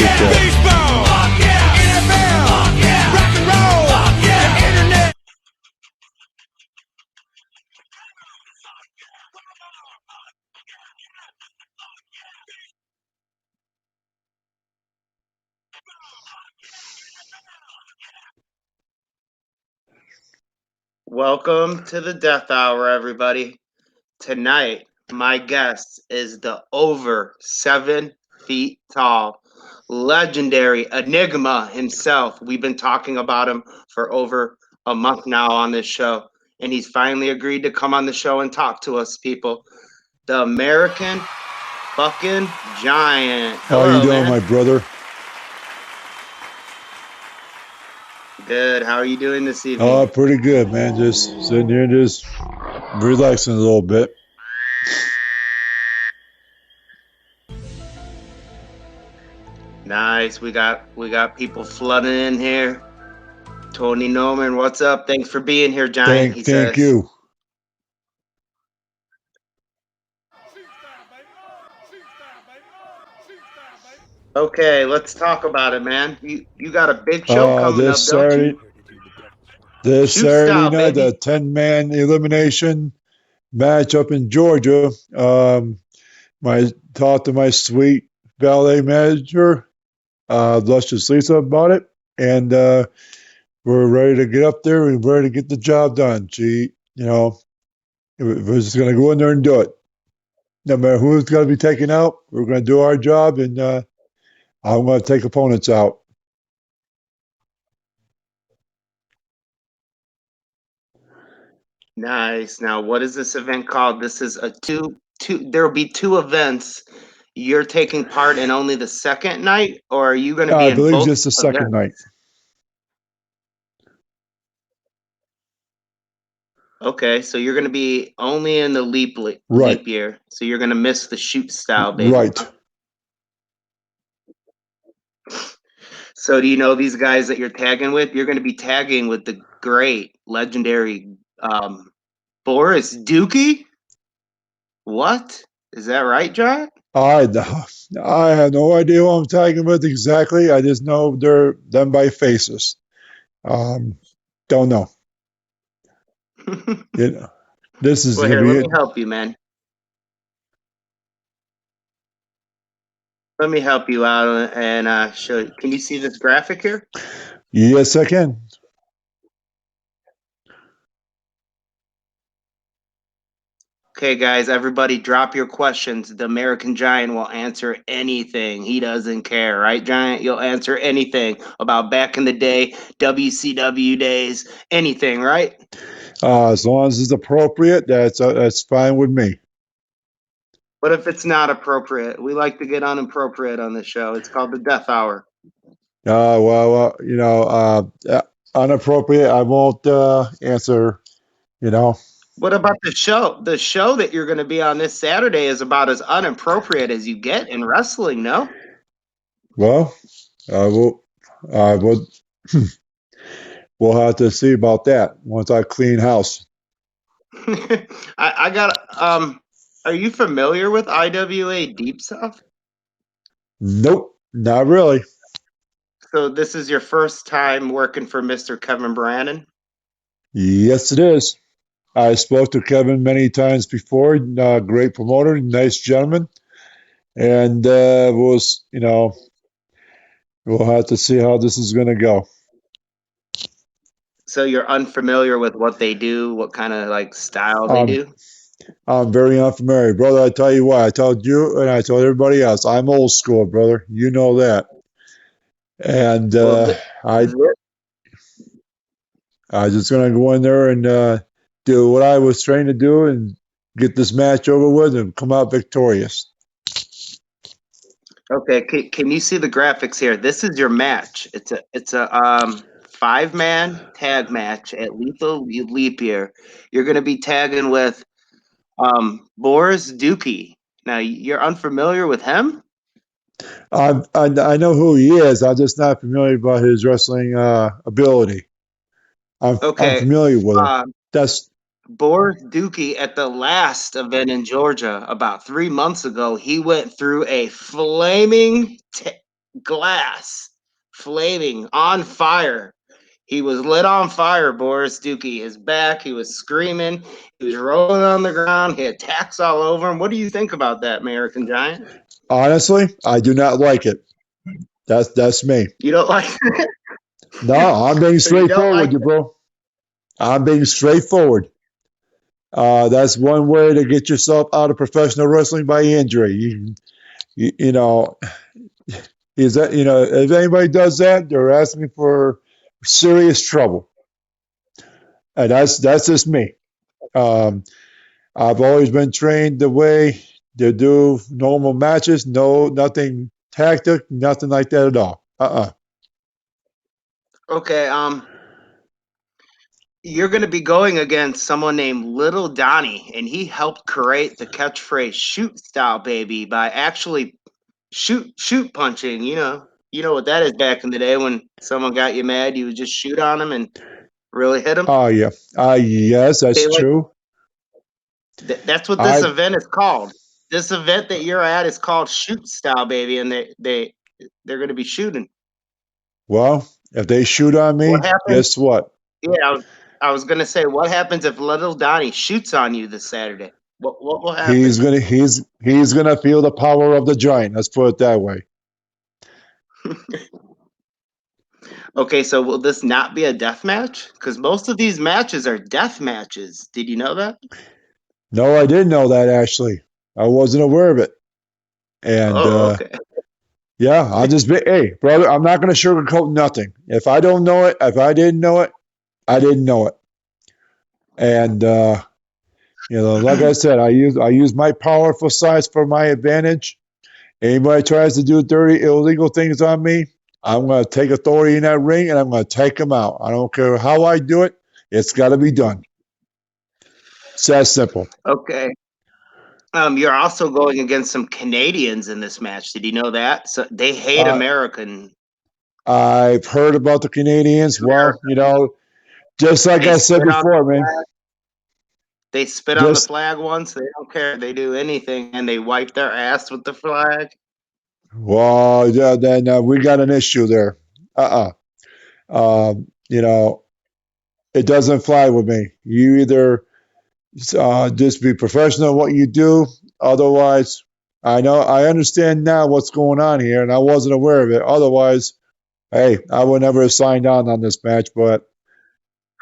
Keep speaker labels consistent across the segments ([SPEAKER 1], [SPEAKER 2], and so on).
[SPEAKER 1] appreciate that.
[SPEAKER 2] Welcome to the Death Hour, everybody. Tonight, my guest is the over 7 feet tall, legendary enigma himself. We've been talking about him for over a month now on this show, and he's finally agreed to come on the show and talk to us, people. The American fucking Giant.
[SPEAKER 1] How you
[SPEAKER 2] Hello,
[SPEAKER 1] doing, my
[SPEAKER 2] man.
[SPEAKER 1] brother?
[SPEAKER 2] Good. How are you doing this evening?
[SPEAKER 1] Pretty good, man. Just sitting here, just relaxing a little bit.
[SPEAKER 2] Nice. We got people flooding in here. Tony Norman, what's up? Thanks for being here, Giant. He
[SPEAKER 1] Thank
[SPEAKER 2] says.
[SPEAKER 1] you.
[SPEAKER 2] Okay, let's talk about it, man. You got a big show coming up,
[SPEAKER 1] This
[SPEAKER 2] don't you? Shoot
[SPEAKER 1] Saturday
[SPEAKER 2] style,
[SPEAKER 1] night,
[SPEAKER 2] baby.
[SPEAKER 1] the 10-man elimination match up in Georgia. My talked to my sweet valet manager, Luscious Lisa, about it, and we're ready to get up there. We're ready to get the job done. We're just going to go in there and do it. No matter who's going to be taken out, we're going to do our job, and I'm going to take opponents out.
[SPEAKER 2] Nice. Now, what is this event called? This is a two. There will be two events. You're taking part in only the second night, or are you going to be
[SPEAKER 1] I
[SPEAKER 2] in
[SPEAKER 1] believe
[SPEAKER 2] both
[SPEAKER 1] just the second night.
[SPEAKER 2] events? Okay, so you're going to be only in the
[SPEAKER 1] Right,
[SPEAKER 2] leap year. So you're going to miss the shoot style, baby.
[SPEAKER 1] right.
[SPEAKER 2] So do you know these guys that you're tagging with? You're going to be tagging with the great, legendary Boris Dookie. What is that right, John?
[SPEAKER 1] I I have no idea what I'm talking about exactly. I just know they're them by faces. Um, don't know. It, this is
[SPEAKER 2] Well,
[SPEAKER 1] gonna
[SPEAKER 2] here,
[SPEAKER 1] be
[SPEAKER 2] let
[SPEAKER 1] it.
[SPEAKER 2] me help you, man. Let me help you out and show you. Can you see this graphic here?
[SPEAKER 1] Yes, I can.
[SPEAKER 2] Okay, guys, everybody drop your questions. The American Giant will answer anything. He doesn't care, right, Giant? You'll answer anything about back in the day, WCW days, anything, right?
[SPEAKER 1] As long as it's appropriate, that's fine with me.
[SPEAKER 2] What if it's not appropriate? We like to get inappropriate on the show. It's called the Death Hour.
[SPEAKER 1] Unappropriate. I won't answer. You know,
[SPEAKER 2] What about the show? The show that you're going to be on this Saturday is about as inappropriate as you get in wrestling, no?
[SPEAKER 1] well, I will. I would. We'll have to see about that once I clean house.
[SPEAKER 2] I got are you familiar with IWA Deep South?
[SPEAKER 1] Nope, not really.
[SPEAKER 2] So this is your first time working for Mr. Kevin Brannon?
[SPEAKER 1] Yes, it is. I spoke to Kevin many times before. Great promoter, nice gentleman, and we'll have to see how this is going to go.
[SPEAKER 2] So you're unfamiliar with what they do, what kind of like style they
[SPEAKER 1] Um,
[SPEAKER 2] do?
[SPEAKER 1] I'm very unfamiliar, brother. I tell you what, I told you and I told everybody else, I'm old school, brother. You know that. And
[SPEAKER 2] Well,
[SPEAKER 1] I,
[SPEAKER 2] th-
[SPEAKER 1] I just gonna go in there and do what I was trained to do and get this match over with and come out victorious.
[SPEAKER 2] okay, can you see the graphics here? This is your match. It's a 5-man tag match at Lethal Leap Year. You're going to be tagging with Boris Dookie. Now you're unfamiliar with him?
[SPEAKER 1] I know who he is. I'm just not familiar about his wrestling ability. I'm
[SPEAKER 2] Okay.
[SPEAKER 1] familiar with him.
[SPEAKER 2] Uh,
[SPEAKER 1] That's
[SPEAKER 2] Boris Dookie at the last event in Georgia about 3 months ago, he went through a flaming glass, flaming, on fire. He was lit on fire, Boris Dookie. His back, he was screaming. He was rolling on the ground. He had tacks all over him. What do you think about that, American Giant?
[SPEAKER 1] Honestly, I do not like it. That's me.
[SPEAKER 2] You don't like
[SPEAKER 1] No, I'm being
[SPEAKER 2] so you don't
[SPEAKER 1] straightforward
[SPEAKER 2] like
[SPEAKER 1] with you, bro. I'm being straightforward. That's one way to get yourself out of professional wrestling by injury. You know, is that if anybody does that, they're asking for serious trouble, and that's just me. Um, I've always been trained the way to do normal matches. No, nothing tactic, nothing like that at all.
[SPEAKER 2] okay, you're going to be going against someone named Little Donnie, and he helped create the catchphrase "shoot style, baby" by actually shoot punching. You know what that is back in the day when someone got you mad, you would just shoot on them and really hit them.
[SPEAKER 1] Oh yeah. Yes, that's
[SPEAKER 2] They like
[SPEAKER 1] true.
[SPEAKER 2] that's what this
[SPEAKER 1] I
[SPEAKER 2] event is called. This event that you're at is called shoot style, baby, and they're going to be shooting.
[SPEAKER 1] Well, if they shoot on
[SPEAKER 2] What
[SPEAKER 1] me,
[SPEAKER 2] happens?
[SPEAKER 1] guess what?
[SPEAKER 2] Yeah, I was going to say, what happens if Little Donnie shoots on you this Saturday? What will happen?
[SPEAKER 1] He's gonna feel the power of the giant. Let's put it that way.
[SPEAKER 2] Okay, so will this not be a death match? Because most of these matches are death matches. Did you know that?
[SPEAKER 1] No, I didn't know that actually. I wasn't aware of it. And
[SPEAKER 2] Oh, okay.
[SPEAKER 1] yeah, I'll just be hey, brother, I'm not gonna sugarcoat nothing. If I don't know it, if I didn't know it, I didn't know it. And like I said, I use my powerful size for my advantage. Anybody tries to do dirty, illegal things on me, I'm going to take authority in that ring and I'm going to take them out. I don't care how I do it. It's got to be done. It's that simple.
[SPEAKER 2] Okay. You're also going against some Canadians in this match. Did you know that? So they hate
[SPEAKER 1] Uh,
[SPEAKER 2] American.
[SPEAKER 1] I've heard about the Canadians. Well,
[SPEAKER 2] America.
[SPEAKER 1] just like
[SPEAKER 2] They
[SPEAKER 1] I said
[SPEAKER 2] spit on
[SPEAKER 1] before, man.
[SPEAKER 2] they spit on the
[SPEAKER 1] Just
[SPEAKER 2] flag once. They don't care. They do anything, and they wipe their ass with the flag.
[SPEAKER 1] well, yeah, then we got an issue there. Uh uh You know, it doesn't fly with me. You either just be professional in what you do. Otherwise, I understand now what's going on here, and I wasn't aware of it. Otherwise, hey, I would never have signed on this match. But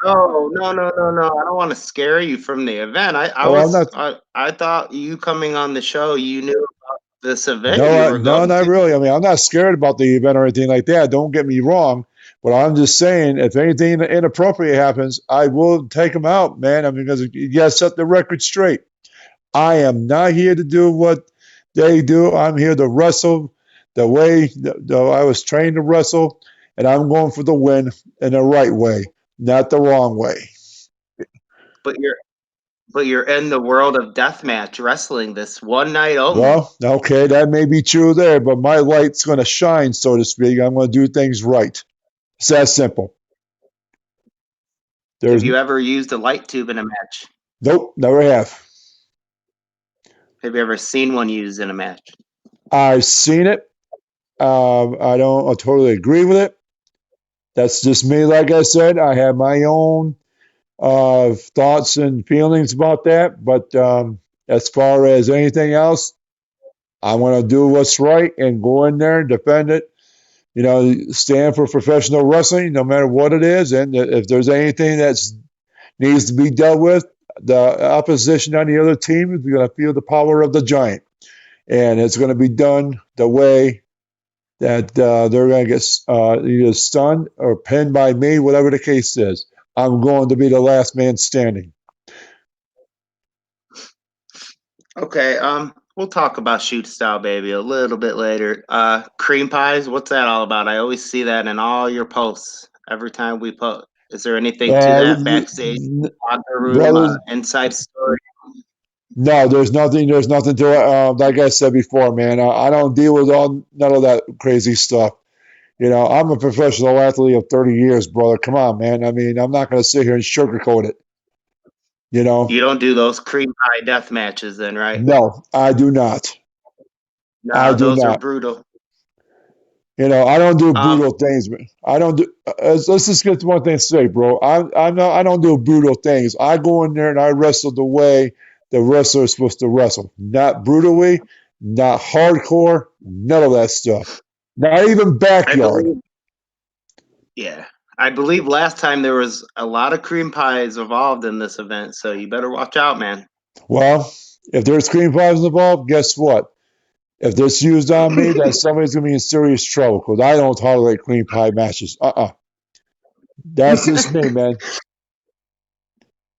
[SPEAKER 2] Oh no! I don't want to scare you from the event.
[SPEAKER 1] oh, I'm not.
[SPEAKER 2] I thought you coming on the show, you knew about this event
[SPEAKER 1] No,
[SPEAKER 2] you were
[SPEAKER 1] no,
[SPEAKER 2] going
[SPEAKER 1] not
[SPEAKER 2] to.
[SPEAKER 1] really. I mean, I'm not scared about the event or anything like that. Don't get me wrong. But I'm just saying, if anything inappropriate happens, I will take them out, man. I mean, because you got to set the record straight. I am not here to do what they do. I'm here to wrestle the way I was trained to wrestle, and I'm going for the win in the right way, not the wrong way.
[SPEAKER 2] But you're in the world of deathmatch wrestling this one night only.
[SPEAKER 1] Well, okay, that may be true there, but my light's going to shine, so to speak. I'm going to do things right. It's that simple.
[SPEAKER 2] Have
[SPEAKER 1] There's
[SPEAKER 2] you ever used a light tube in a match?
[SPEAKER 1] nope, never have.
[SPEAKER 2] Have you ever seen one used in a match?
[SPEAKER 1] I've seen it. I totally agree with it. That's just me. Like I said, I have my own thoughts and feelings about that. But as far as anything else, I want to do what's right and go in there and defend it. Stand for professional wrestling, no matter what it is. And if there's anything that needs to be dealt with, the opposition on the other team is going to feel the power of the giant. And it's going to be done the way that they're going to get either stunned or pinned by me, whatever the case is. I'm going to be the last man standing.
[SPEAKER 2] Okay, we'll talk about shoot style baby a little bit later. Cream pies, what's that all about? I always see that in all your posts every time we post. Is there anything to
[SPEAKER 1] Uh,
[SPEAKER 2] that backstage, locker room,
[SPEAKER 1] Brothers,
[SPEAKER 2] inside story?
[SPEAKER 1] no, there's nothing. There's nothing to it. Like I said before, man, I don't deal with none of that crazy stuff. I'm a professional athlete of 30 years, brother. Come on, man. I mean, I'm not going to sit here and sugarcoat it. You know,
[SPEAKER 2] You don't do those cream pie death matches then, right?
[SPEAKER 1] no, I do not. I
[SPEAKER 2] No,
[SPEAKER 1] do
[SPEAKER 2] those are
[SPEAKER 1] not.
[SPEAKER 2] brutal.
[SPEAKER 1] I don't do
[SPEAKER 2] Um,
[SPEAKER 1] brutal things. I don't do. Let's just get one thing straight, bro. I'm not. I don't do brutal things. I go in there and I wrestle the way the wrestler is supposed to wrestle. Not brutally, not hardcore, none of that stuff. Not even
[SPEAKER 2] I
[SPEAKER 1] backyard.
[SPEAKER 2] believe, yeah, I believe last time there was a lot of cream pies involved in this event, so you better watch out, man.
[SPEAKER 1] Well, if there's cream pies involved, guess what? If this used on me, then somebody's gonna be in serious trouble because I don't tolerate cream pie matches. That's just me, man.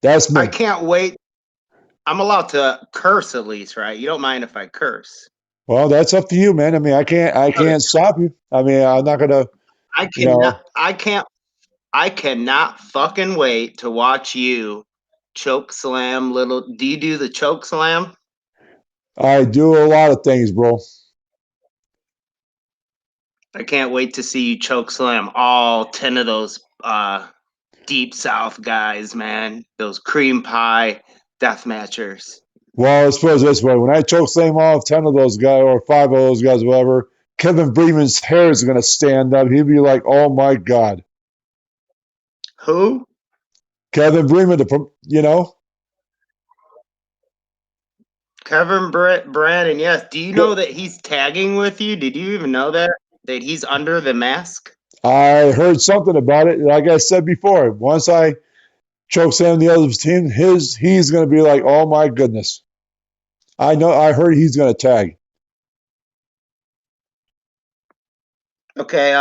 [SPEAKER 1] That's
[SPEAKER 2] I
[SPEAKER 1] me.
[SPEAKER 2] can't wait. I'm allowed to curse at least, right? You don't mind if I curse?
[SPEAKER 1] Well, that's up to you, man. I mean, I
[SPEAKER 2] Okay.
[SPEAKER 1] can't stop you. I mean, I'm not gonna,
[SPEAKER 2] I
[SPEAKER 1] you
[SPEAKER 2] cannot.
[SPEAKER 1] know,
[SPEAKER 2] I can't. I cannot fucking wait to watch you choke slam little. Do you do the choke slam?
[SPEAKER 1] I do a lot of things, bro.
[SPEAKER 2] I can't wait to see you choke slam all 10 of those deep south guys, man. Those cream pie death matchers.
[SPEAKER 1] Well, let's put it this way: when I choke slam off 10 of those guys or 5 of those guys, whatever, Kevin Breeman's hair is gonna stand up. He'll be like, "Oh my God,
[SPEAKER 2] Who?
[SPEAKER 1] Kevin Breeman!"
[SPEAKER 2] Kevin Brandon, yes. Do you know that he's tagging with you? Did you even know that? That he's under the mask?
[SPEAKER 1] I heard something about it. Like I said before, once I choke slam the other team, he's gonna be like, "Oh my goodness." I know. I heard he's gonna tag.
[SPEAKER 2] Okay,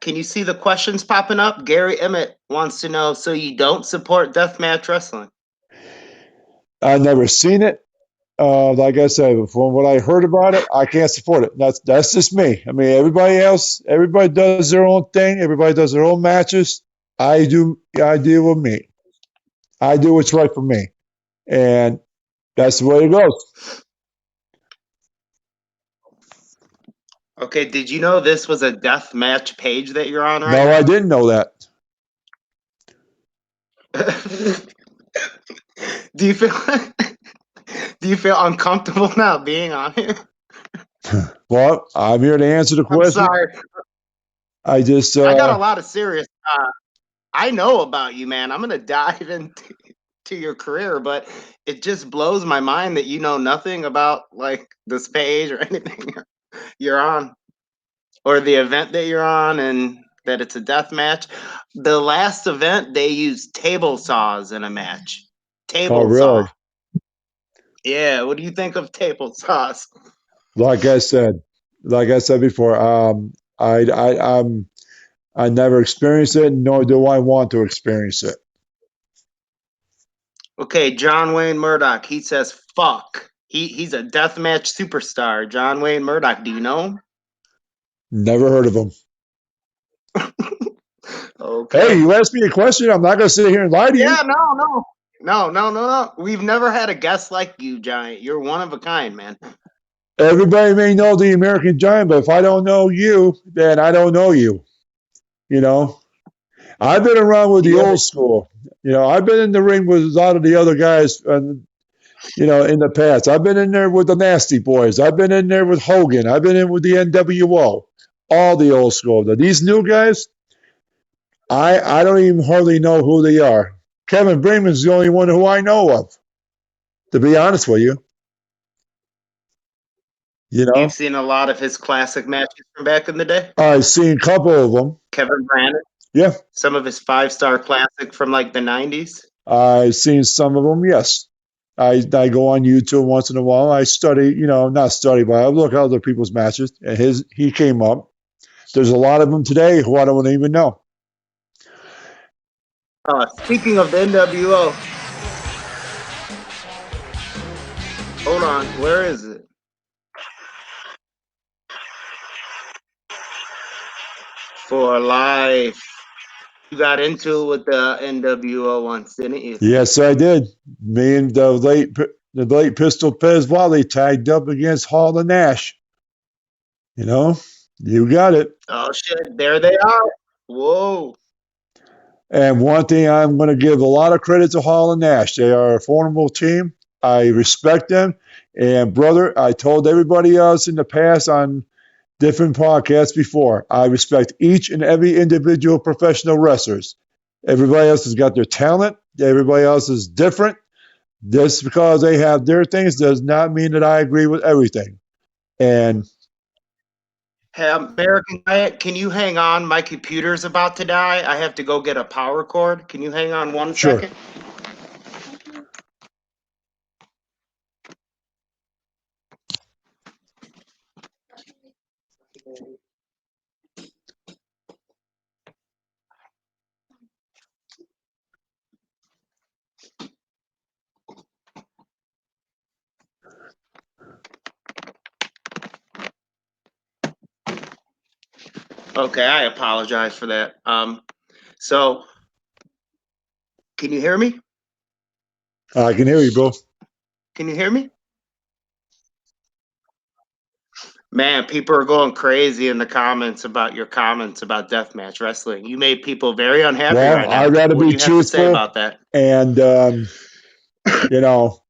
[SPEAKER 2] can you see the questions popping up? Gary Emmett wants to know, so you don't support deathmatch wrestling?
[SPEAKER 1] I've never seen it. Like I said, from what I heard about it, I can't support it. That's just me. I mean, everybody does their own thing. Everybody does their own matches. I deal with me. I do what's right for me, and that's the way it goes.
[SPEAKER 2] Okay, did you know this was a deathmatch page that you're on right
[SPEAKER 1] No, I
[SPEAKER 2] now?
[SPEAKER 1] didn't know that.
[SPEAKER 2] Do you feel do you feel uncomfortable now being on here?
[SPEAKER 1] Well, I'm here to answer the
[SPEAKER 2] I'm
[SPEAKER 1] question.
[SPEAKER 2] sorry.
[SPEAKER 1] I just,
[SPEAKER 2] I got a lot of serious I know about you, man. I'm gonna dive into your career, but it just blows my mind that you know nothing about like this page or anything you're on, or the event that you're on, and that it's a death match. The last event they used table saws in a match.
[SPEAKER 1] oh,
[SPEAKER 2] Table saw.
[SPEAKER 1] really?
[SPEAKER 2] Yeah, what do you think of table saws?
[SPEAKER 1] Like I said, like I said before, I never experienced it, nor do I want to experience it.
[SPEAKER 2] Okay, John Wayne Murdoch. He says fuck. He's a deathmatch superstar. John Wayne Murdoch. Do you know him?
[SPEAKER 1] Never heard of them. Hey,
[SPEAKER 2] Okay.
[SPEAKER 1] you asked me a question. I'm not going to sit here and lie to you.
[SPEAKER 2] Yeah, no. We've never had a guest like you, Giant. You're one of a kind, man.
[SPEAKER 1] Everybody may know the American Giant, but if I don't know you, then I don't know you. You know, I've been around with
[SPEAKER 2] Do
[SPEAKER 1] the
[SPEAKER 2] you ever
[SPEAKER 1] old school. I've been in the ring with a lot of the other guys, in the past. I've been in there with the Nasty Boys. I've been in there with Hogan. I've been in with the NWO. All the old school. These new guys, I don't even hardly know who they are. Kevin Breeman's the only one who I know of, to be honest with you. You
[SPEAKER 2] you've
[SPEAKER 1] know,
[SPEAKER 2] seen a lot of his classic matches from back in the day?
[SPEAKER 1] I've seen a couple of them.
[SPEAKER 2] Kevin Brandon,
[SPEAKER 1] Yeah,
[SPEAKER 2] some of his 5-star classic from like the 90s.
[SPEAKER 1] I've seen some of them. Yes, I go on YouTube once in a while. I study, not study, but I look at other people's matches, and he came up. There's a lot of them today who I don't even know.
[SPEAKER 2] Speaking of the NWO, hold on, where is it? For life. You got into it with the NWO once, didn't you?
[SPEAKER 1] Yes, I did. Me and the late Pistol Pez Wally tagged up against Hall and Nash. You know, you got it.
[SPEAKER 2] Oh shit, there they are. Whoa.
[SPEAKER 1] And one thing I'm going to give a lot of credit to Hall and Nash. They are a formidable team. I respect them. And brother, I told everybody else in the past on different podcasts before. I respect each and every individual professional wrestlers. Everybody else has got their talent. Everybody else is different. Just because they have their things does not mean that I agree with everything. And
[SPEAKER 2] Hey, American Diet, can you hang on? My computer's about to die. I have to go get a power cord. Can you hang on one
[SPEAKER 1] sure.
[SPEAKER 2] second? Okay, I apologize for that. So can you hear me?
[SPEAKER 1] I can hear you, bro.
[SPEAKER 2] Can you hear me? Man, people are going crazy in the comments about your comments about deathmatch wrestling. You made people very unhappy
[SPEAKER 1] Well,
[SPEAKER 2] right
[SPEAKER 1] I
[SPEAKER 2] now.
[SPEAKER 1] got to
[SPEAKER 2] What do
[SPEAKER 1] be
[SPEAKER 2] you have to say
[SPEAKER 1] truthful.
[SPEAKER 2] about that?
[SPEAKER 1] And,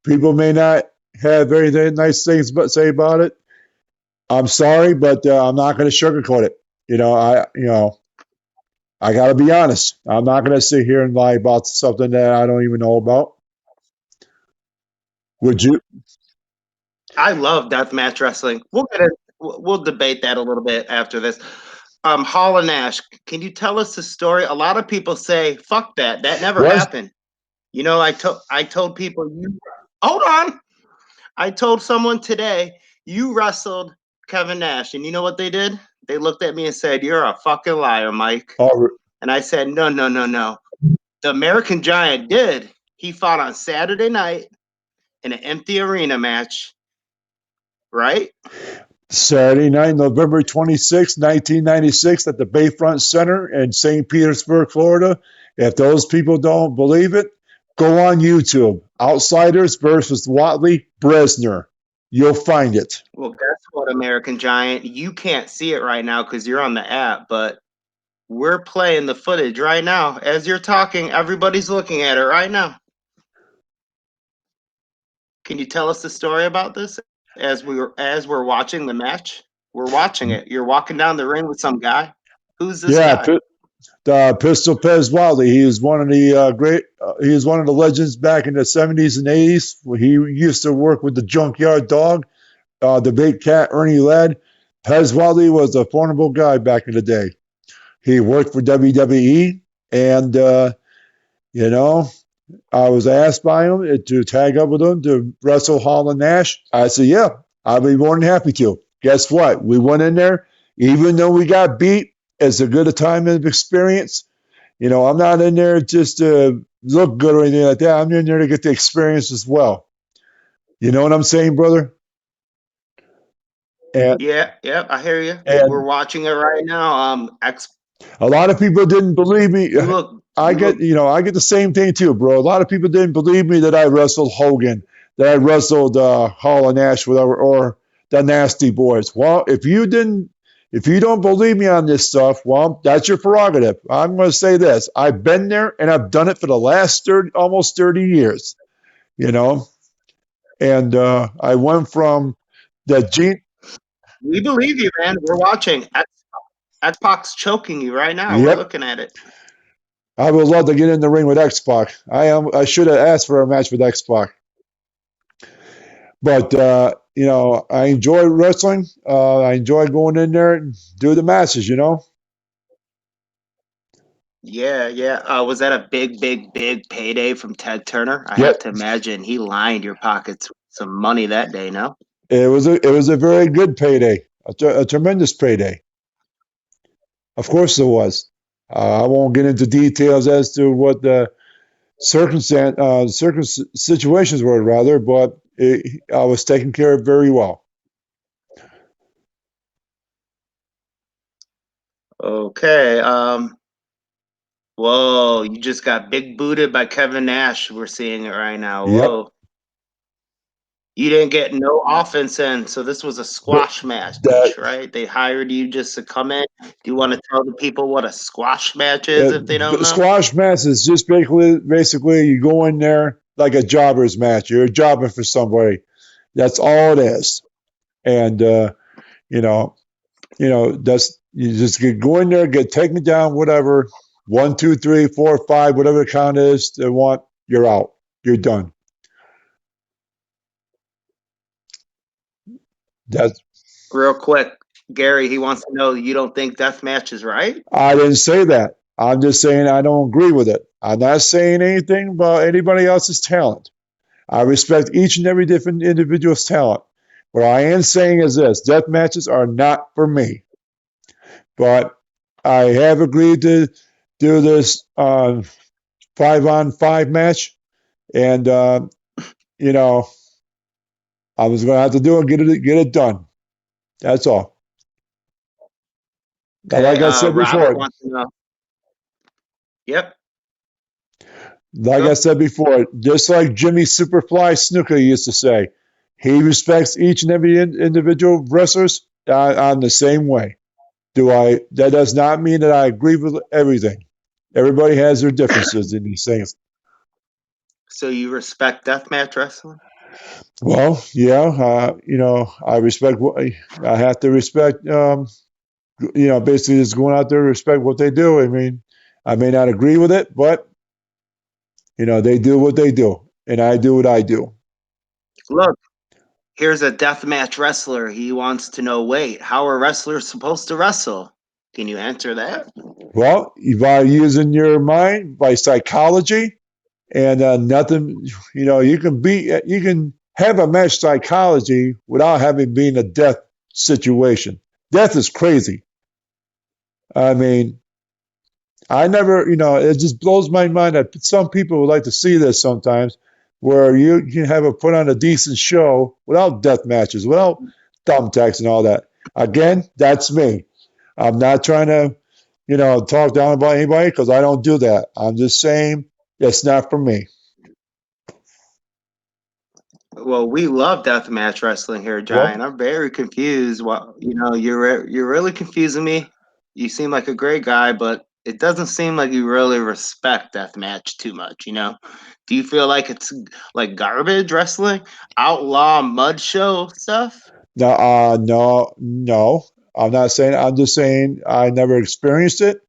[SPEAKER 1] people may not have very nice things but say about it. I'm sorry, but I'm not going to sugarcoat it. I got to be honest. I'm not going to sit here and lie about something that I don't even know about. Would you?
[SPEAKER 2] I love deathmatch wrestling. We'll debate that a little bit after this. Hall and Nash, can you tell us the story? A lot of people say, "Fuck that! That never
[SPEAKER 1] Was
[SPEAKER 2] happened." I told people you hold on. I told someone today you wrestled Kevin Nash, and you know what they did? They looked at me and said, "You're a fucking liar, Mike."
[SPEAKER 1] oh,
[SPEAKER 2] And I said, "No, no, no, no. The American Giant did. He fought on Saturday night in an empty arena match, right?"
[SPEAKER 1] Saturday night, November 26, 1996, at the Bayfront Center in St. Petersburg, Florida. If those people don't believe it, go on YouTube. Outsiders versus Watley Bresner. You'll find it.
[SPEAKER 2] Well, guess what, American Giant? You can't see it right now because you're on the app, but we're playing the footage right now. As you're talking, everybody's looking at it right now. Can you tell us the story about this as we're watching the match? We're watching it. You're walking down the ring with some guy. Who's this
[SPEAKER 1] Yeah,
[SPEAKER 2] guy?
[SPEAKER 1] Pistol Pez Watley. He was one of the great. He was one of the legends back in the '70s and '80s. He used to work with the Junkyard Dog, the Big Cat, Ernie Ladd. Pez Watley was a formidable guy back in the day. He worked for WWE, and you know, I was asked by him to tag up with him to wrestle Hall and Nash. I said, "Yeah, I'd be more than happy to." Guess what? We went in there, even though we got beat. It's a good a time of experience. I'm not in there just to look good or anything like that. I'm in there to get the experience as well. You know what I'm saying, brother? And
[SPEAKER 2] Yeah, yeah, I hear you. We're
[SPEAKER 1] and
[SPEAKER 2] watching it right now.
[SPEAKER 1] a lot of people didn't believe me.
[SPEAKER 2] You look,
[SPEAKER 1] I
[SPEAKER 2] you
[SPEAKER 1] get,
[SPEAKER 2] look.
[SPEAKER 1] I get the same thing too, bro. A lot of people didn't believe me that I wrestled Hogan, that I wrestled Hall and Nash, whatever, or the Nasty Boys. Well, if you don't believe me on this stuff, well, that's your prerogative. I'm going to say this: I've been there and I've done it for the last almost 30 years. You know, and I went from the G.
[SPEAKER 2] We believe you, man. We're watching. Xbox choking you right now. We're
[SPEAKER 1] Yep,
[SPEAKER 2] looking at it.
[SPEAKER 1] I would love to get in the ring with X-Pac. I should have asked for a match with X-Pac. But I enjoy wrestling. I enjoy going in there and do the matches.
[SPEAKER 2] Yeah, yeah. Was that a big, big, big payday from Ted Turner? I
[SPEAKER 1] Yep,
[SPEAKER 2] have to imagine he lined your pockets with some money that day. No.
[SPEAKER 1] it was a very good payday, a tremendous payday. Of course, it was. I won't get into details as to what the situations were, rather, but I was taken care of very well.
[SPEAKER 2] Okay. Whoa, you just got big booted by Kevin Nash. We're seeing it right now.
[SPEAKER 1] Yep.
[SPEAKER 2] Whoa. You didn't get no offense in, so this was a
[SPEAKER 1] But
[SPEAKER 2] squash match,
[SPEAKER 1] that
[SPEAKER 2] right? They hired you just to come in. Do you want to tell the people what a squash match is if they don't know?
[SPEAKER 1] squash match is just basically you go in there like a jobber's match. You're jobbing for somebody. That's all it is. And you know, That's you just get go in there, get taken down, whatever. One, two, three, four, five, whatever the count is they want, you're out. You're done. That's
[SPEAKER 2] Real quick, Gary, he wants to know you don't think death match is right?
[SPEAKER 1] I didn't say that. I'm just saying I don't agree with it. I'm not saying anything about anybody else's talent. I respect each and every different individual's talent. What I am saying is this: death matches are not for me. But I have agreed to do this 5-on-5 match, and you know I was going to have to do it, get it done. That's all. Now,
[SPEAKER 2] Okay, Robert
[SPEAKER 1] before,
[SPEAKER 2] wants to know. Yep.
[SPEAKER 1] like I
[SPEAKER 2] Go.
[SPEAKER 1] said before, just like Jimmy Superfly Snuka used to say, he respects each and every individual wrestlers on the same way. Do I? That does not mean that I agree with everything. Everybody has their differences in these things.
[SPEAKER 2] So you respect deathmatch wrestling?
[SPEAKER 1] Well, yeah, I respect what I have to respect. Basically, just going out there to respect what they do. I mean, I may not agree with it, but they do what they do, and I do what I do.
[SPEAKER 2] Look, here's a deathmatch wrestler. He wants to know, wait, how are wrestlers supposed to wrestle? Can you answer that?
[SPEAKER 1] Well, by using your mind, by psychology, and nothing, you can have a match psychology without having been a death situation. Death is crazy. I mean, I never, it just blows my mind that some people would like to see this sometimes, where you can have a put on a decent show without death matches, without thumbtacks and all that. Again, that's me. I'm not trying to, talk down about anybody because I don't do that. I'm just saying it's not for me.
[SPEAKER 2] Well, we love deathmatch wrestling here,
[SPEAKER 1] Well,
[SPEAKER 2] Giant. I'm very confused. Well, you're really confusing me. You seem like a great guy, but it doesn't seem like you really respect deathmatch too much. Do you feel like it's like garbage wrestling, outlaw mud show stuff?
[SPEAKER 1] no, no. I'm not saying. I'm just saying I never experienced it.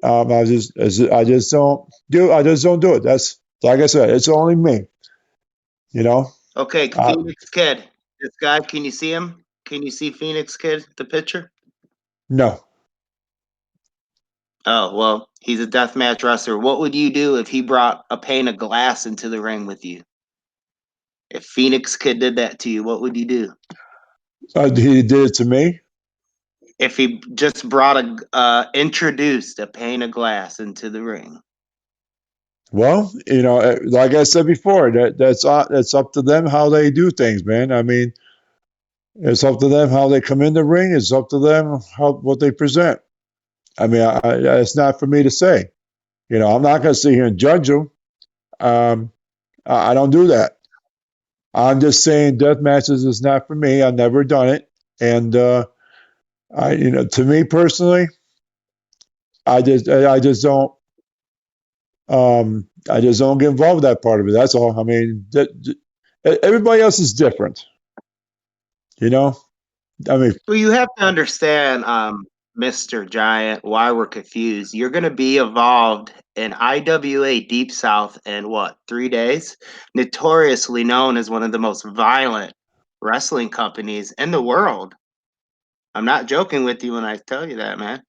[SPEAKER 1] I just don't do. I just don't do it. That's like I said. It's only me. You know.
[SPEAKER 2] Okay,
[SPEAKER 1] Uh,
[SPEAKER 2] Phoenix Kid. This guy, can you see him? Can you see Phoenix Kid, the picture?
[SPEAKER 1] no.
[SPEAKER 2] Oh, well, he's a deathmatch wrestler. What would you do if he brought a pane of glass into the ring with you? If Phoenix Kid did that to you, what would you do?
[SPEAKER 1] He did it to me.
[SPEAKER 2] If he just brought introduced a pane of glass into the ring?
[SPEAKER 1] Well, like I said before, that's up to them how they do things, man. I mean, it's up to them how they come in the ring. It's up to them how what they present. I mean, it's not for me to say. I'm not going to sit here and judge them. Um, I don't do that. I'm just saying death matches is not for me. I've never done it, and to me personally, I just don't. I just don't get involved with that part of it. That's all. I mean, everybody else is different. You know. I mean,
[SPEAKER 2] Well, you have to understand, Mr. Giant, why we're confused. You're going to be involved in IWA Deep South in what, 3 days? Notoriously known as one of the most violent wrestling companies in the world. I'm not joking with you when I tell you that, man.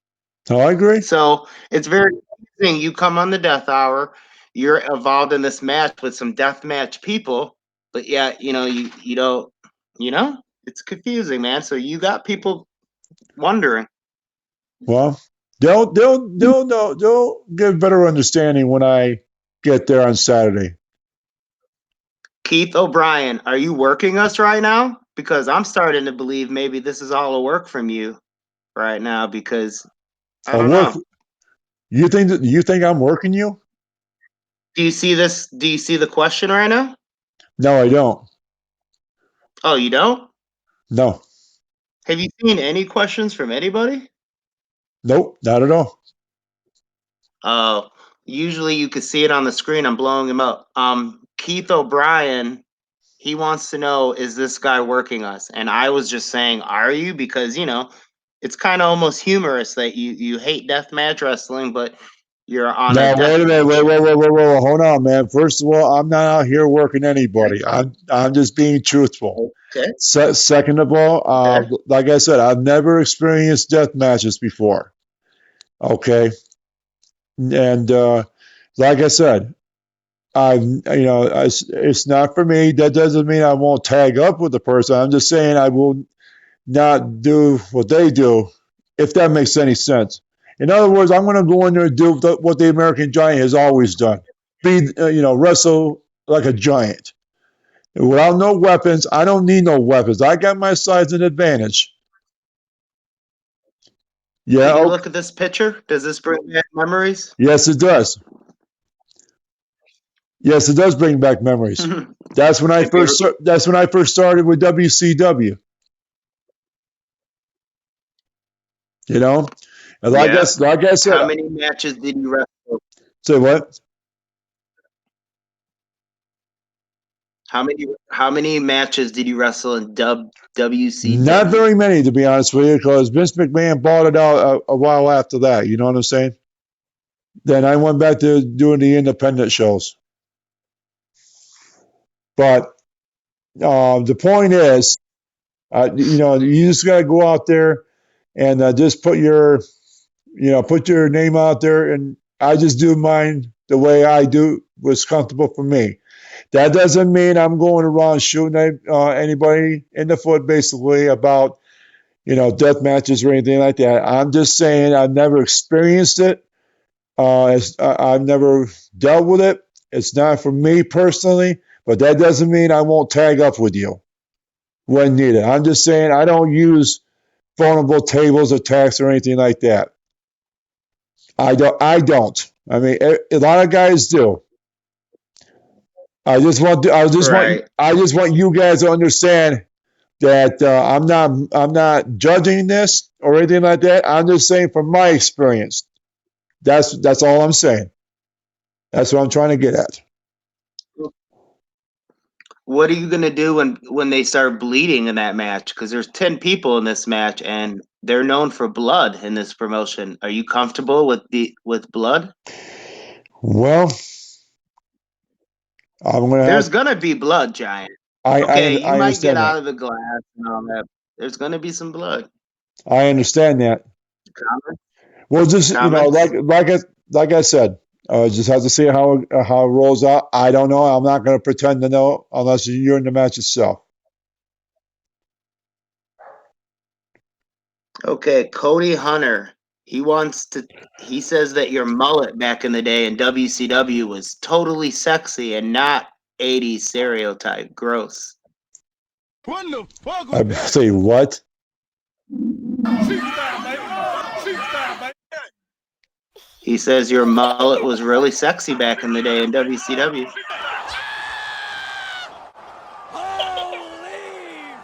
[SPEAKER 1] no, I agree.
[SPEAKER 2] So it's very interesting. You come on the death hour, you're involved in this match with some death match people, but yeah, you don't, it's confusing, man. So you got people wondering.
[SPEAKER 1] Well, they'll get a better understanding when I get there on Saturday.
[SPEAKER 2] Keith O'Brien, are you working us right now? Because I'm starting to believe maybe this is all a work from you right now because I
[SPEAKER 1] A
[SPEAKER 2] don't
[SPEAKER 1] work.
[SPEAKER 2] know.
[SPEAKER 1] You think I'm working you?
[SPEAKER 2] Do you see this? Do you see the question right now?
[SPEAKER 1] No, I don't.
[SPEAKER 2] Oh, you don't?
[SPEAKER 1] No,
[SPEAKER 2] Have you seen any questions from anybody?
[SPEAKER 1] nope, not at all.
[SPEAKER 2] Oh, usually you could see it on the screen. I'm blowing him up. Keith O'Brien, he wants to know, is this guy working us? And I was just saying, are you? Because, It's kind of almost humorous that you hate deathmatch wrestling, but you're on a
[SPEAKER 1] Now, wait a minute.
[SPEAKER 2] deathmatch.
[SPEAKER 1] Wait. Hold on, man. First of all, I'm not out here working anybody. I'm just being truthful.
[SPEAKER 2] Okay.
[SPEAKER 1] Second of all,
[SPEAKER 2] Okay.
[SPEAKER 1] like I said, I've never experienced death matches before. Okay, and like I said, it's not for me. That doesn't mean I won't tag up with the person. I'm just saying I will not do what they do, if that makes any sense. In other words, I'm going to go in there and do what the American Giant has always done: wrestle like a giant without no weapons. I don't need no weapons. I got my size and advantage. Yeah.
[SPEAKER 2] Did you
[SPEAKER 1] Okay.
[SPEAKER 2] look at this picture? Does this bring back memories?
[SPEAKER 1] Yes, it does. Yes, it does bring back memories.
[SPEAKER 2] Have
[SPEAKER 1] That's when I
[SPEAKER 2] you ever,
[SPEAKER 1] first. That's when I first started with WCW. You know, and
[SPEAKER 2] yeah.
[SPEAKER 1] like I said,
[SPEAKER 2] How many matches did you wrestle?
[SPEAKER 1] say what?
[SPEAKER 2] How many matches did you wrestle in
[SPEAKER 1] Not
[SPEAKER 2] WCW?
[SPEAKER 1] very many, to be honest with you, because Vince McMahon bought it out a while after that. You know what I'm saying? Then I went back to doing the independent shows. But the point is, you just got to go out there and just put your name out there. And I just do mine the way I do what's comfortable for me. That doesn't mean I'm going around shooting anybody in the foot, basically, about death matches or anything like that. I'm just saying I've never experienced it. I've never dealt with it. It's not for me personally, but that doesn't mean I won't tag up with you when needed. I'm just saying I don't use vulnerable tables or attacks or anything like that. I don't. I don't. I mean, a lot of guys do. I just want. I just want.
[SPEAKER 2] Right.
[SPEAKER 1] I just want you guys to understand that I'm not judging this or anything like that. I'm just saying from my experience. That's all I'm saying. That's what I'm trying to get at.
[SPEAKER 2] What are you gonna do when they start bleeding in that match? Because there's 10 people in this match, and they're known for blood in this promotion. Are you comfortable with blood?
[SPEAKER 1] Well, I'm gonna have.
[SPEAKER 2] There's gonna be blood, Giant. Okay, you
[SPEAKER 1] I
[SPEAKER 2] might get
[SPEAKER 1] understand that.
[SPEAKER 2] out of the glass and all that. There's gonna be some blood.
[SPEAKER 1] I understand that.
[SPEAKER 2] Comments?
[SPEAKER 1] Well, just
[SPEAKER 2] Comments?
[SPEAKER 1] like I said, just have to see how it rolls out. I don't know. I'm not going to pretend to know unless you're in the match itself.
[SPEAKER 2] Okay, Cody Hunter. He wants to. He says that your mullet back in the day in WCW was totally sexy and not 80s stereotype. Gross.
[SPEAKER 3] What the fuck was
[SPEAKER 1] I
[SPEAKER 3] that?
[SPEAKER 1] say what?
[SPEAKER 3] Street style, baby. Street style, baby.
[SPEAKER 2] He says your mullet was really sexy back in the day in WCW.
[SPEAKER 3] Holy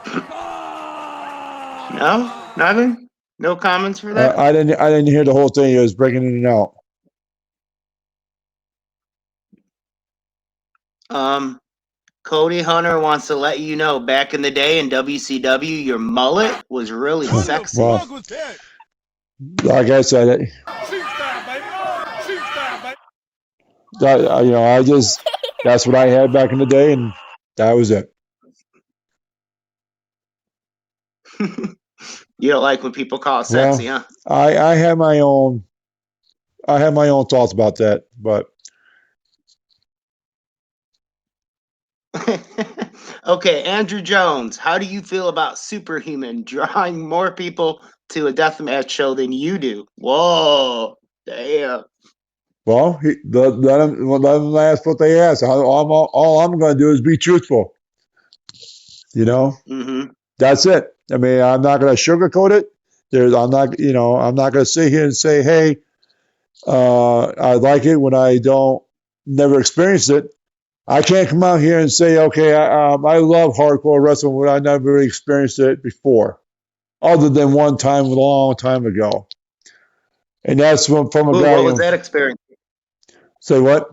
[SPEAKER 3] fuck!
[SPEAKER 2] No, nothing. No comments for that.
[SPEAKER 1] I didn't hear the whole thing. It was breaking in and out.
[SPEAKER 2] Um, Cody Hunter wants to let you know back in the day in WCW, your mullet was really
[SPEAKER 3] What the
[SPEAKER 2] sexy.
[SPEAKER 1] Well,
[SPEAKER 3] fuck was that?
[SPEAKER 1] like I said,
[SPEAKER 3] Street style, baby. Street style, baby.
[SPEAKER 1] I just that's what I had back in the day, and that was it.
[SPEAKER 2] You don't like when people call it
[SPEAKER 1] Well,
[SPEAKER 2] sexy, huh?
[SPEAKER 1] I have my own thoughts about that, but
[SPEAKER 2] Okay, Andrew Jones, how do you feel about Superhuman drawing more people to a deathmatch show than you do? Whoa, damn.
[SPEAKER 1] well, let them ask what they ask. All I'm going to do is be truthful. You know,
[SPEAKER 2] Mm-hmm.
[SPEAKER 1] that's it. I mean, I'm not going to sugarcoat it. I'm not going to sit here and say, hey, I like it when I don't never experienced it. I can't come out here and say, okay, I love hardcore wrestling when I never experienced it before, other than one time a long time ago. And that's from a
[SPEAKER 2] Ooh,
[SPEAKER 1] guy
[SPEAKER 2] what was
[SPEAKER 1] who
[SPEAKER 2] that experience?
[SPEAKER 1] say what?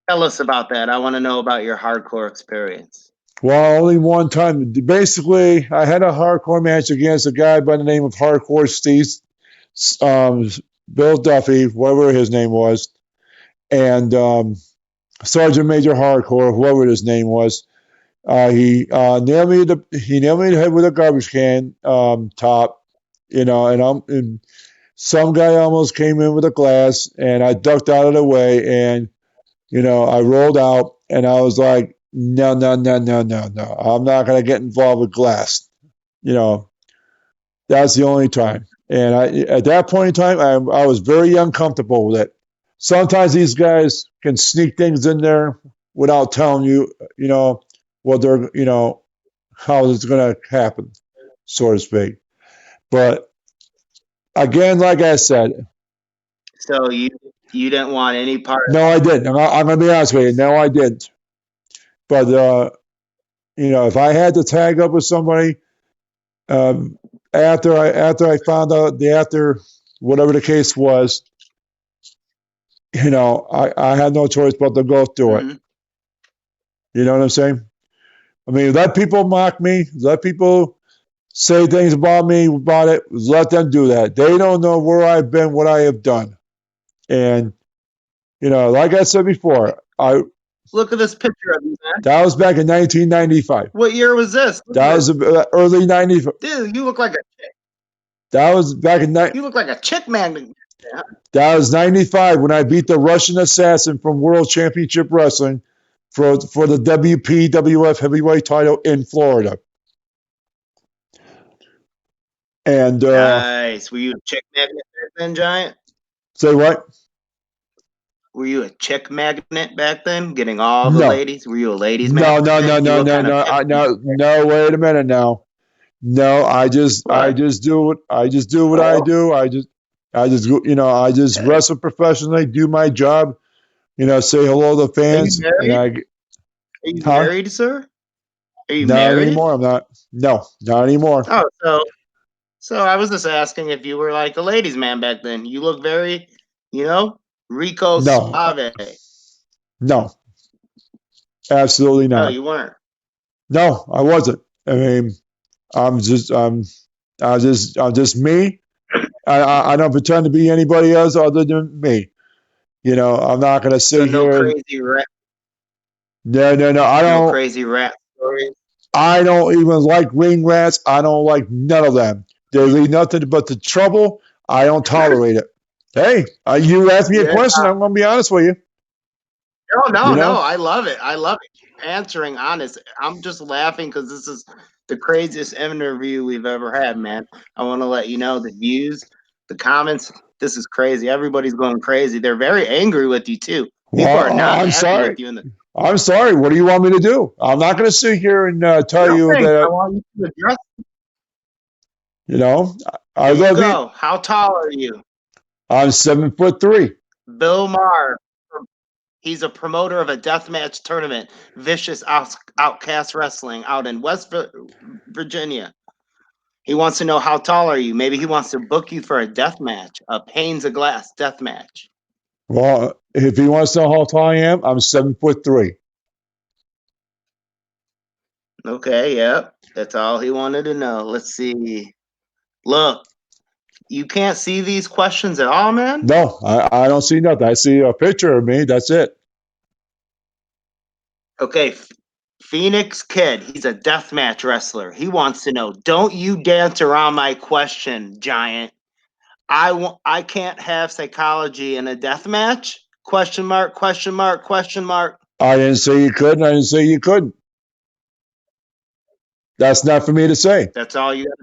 [SPEAKER 2] Tell us about that. I want to know about your hardcore experience.
[SPEAKER 1] Well, only one time. Basically, I had a hardcore match against a guy by the name of Hardcore Steve, um, Bill Duffy, whatever his name was, and Sergeant Major Hardcore, whoever his name was. He nailed me in the head with a garbage can top, and some guy almost came in with a glass, and I ducked out of the way, and I rolled out, and I was like, no, no, no, no, no, no, I'm not gonna get involved with glass. You know, that's the only time. And at that point in time, I was very uncomfortable with it. Sometimes these guys can sneak things in there without telling you, what they're, how it's going to happen, so to speak. But again, like I said,
[SPEAKER 2] So you didn't want any part of
[SPEAKER 1] no, I didn't. I'm going to be honest with you. No, I didn't. But, if I had to tag up with somebody, after I found out after whatever the case was, I had no choice but to go through it.
[SPEAKER 2] Mhm.
[SPEAKER 1] You know what I'm saying? I mean, let people mock me, let people say things about me about it. Let them do that. They don't know where I've been, what I have done, and like I said before,
[SPEAKER 2] Look at this picture of you, man.
[SPEAKER 1] that was back in 1995.
[SPEAKER 2] What year was this? Look
[SPEAKER 1] That
[SPEAKER 2] at
[SPEAKER 1] was
[SPEAKER 2] this.
[SPEAKER 1] early 90s.
[SPEAKER 2] Dude, you look like a chick.
[SPEAKER 1] That was back in
[SPEAKER 2] You look like a chick man. Yeah.
[SPEAKER 1] that was 95 when I beat the Russian assassin from World Championship Wrestling for the WPWF heavyweight title in Florida. And
[SPEAKER 2] Nice. Were you a chick magnet back then, Giant?
[SPEAKER 1] say what?
[SPEAKER 2] Were you a chick magnet back then, getting all the
[SPEAKER 1] No,
[SPEAKER 2] ladies? Were you a ladies man
[SPEAKER 1] no,
[SPEAKER 2] back
[SPEAKER 1] no, no,
[SPEAKER 2] then? You
[SPEAKER 1] no,
[SPEAKER 2] look
[SPEAKER 1] no,
[SPEAKER 2] kind of
[SPEAKER 1] no,
[SPEAKER 2] pissed.
[SPEAKER 1] no. Wait a minute now. No, I
[SPEAKER 2] What?
[SPEAKER 1] just do what I
[SPEAKER 2] Oh,
[SPEAKER 1] do. I just
[SPEAKER 2] okay.
[SPEAKER 1] wrestle professionally, do my job. Say hello to the
[SPEAKER 2] Are you
[SPEAKER 1] fans, and
[SPEAKER 2] married?
[SPEAKER 1] I,
[SPEAKER 2] Are you
[SPEAKER 1] huh?
[SPEAKER 2] married, sir? Are you
[SPEAKER 1] Not
[SPEAKER 2] married?
[SPEAKER 1] anymore. I'm not. No, not anymore.
[SPEAKER 2] Oh, so I was just asking if you were like a ladies man back then. You look very, Rico
[SPEAKER 1] No,
[SPEAKER 2] Suave.
[SPEAKER 1] no, absolutely
[SPEAKER 2] Oh,
[SPEAKER 1] not.
[SPEAKER 2] you weren't.
[SPEAKER 1] No, I wasn't. I mean, I'm just, I'm just me. I don't pretend to be anybody else other than me. I'm not gonna
[SPEAKER 2] So
[SPEAKER 1] sit here and no, no, no.
[SPEAKER 2] no crazy rap stories.
[SPEAKER 1] I don't even like ring rats. I don't like none of them. They lead nothing but the trouble. I don't tolerate it. Hey, you asked me a
[SPEAKER 2] Yeah.
[SPEAKER 1] question. I'm going to be honest with you.
[SPEAKER 2] No, no,
[SPEAKER 1] You
[SPEAKER 2] no.
[SPEAKER 1] know?
[SPEAKER 2] I love it. I love it. Answering honest. I'm just laughing because this is the craziest interview we've ever had, man. I want to let you know the views, the comments. This is crazy. Everybody's going crazy. They're very angry with you too. People are
[SPEAKER 1] Well,
[SPEAKER 2] not
[SPEAKER 1] I'm
[SPEAKER 2] happy
[SPEAKER 1] sorry.
[SPEAKER 2] with you in the
[SPEAKER 1] I'm sorry. What do you want me to do? I'm not going to sit here and tell you
[SPEAKER 2] nothing. I
[SPEAKER 1] that.
[SPEAKER 2] want you to address.
[SPEAKER 1] You know, I
[SPEAKER 2] Here you
[SPEAKER 1] love you.
[SPEAKER 2] go. How tall are you?
[SPEAKER 1] I'm 7'3".
[SPEAKER 2] Bill Maher. He's a promoter of a deathmatch tournament, Vicious Outcast Wrestling, out in Virginia. He wants to know how tall are you. Maybe he wants to book you for a death match, a panes of glass death match.
[SPEAKER 1] Well, if he wants to know how tall I am, I'm 7'3".
[SPEAKER 2] Okay, yep. That's all he wanted to know. Let's see. Look, you can't see these questions at all, man?
[SPEAKER 1] No, I don't see nothing. I see a picture of me. That's it.
[SPEAKER 2] Okay, Phoenix Kid, he's a deathmatch wrestler. He wants to know, don't you dance around my question, Giant. I can't have psychology in a death match? Question mark, question mark, question mark.
[SPEAKER 1] I didn't say you couldn't. I didn't say you couldn't. That's not for me to say.
[SPEAKER 2] That's all you got.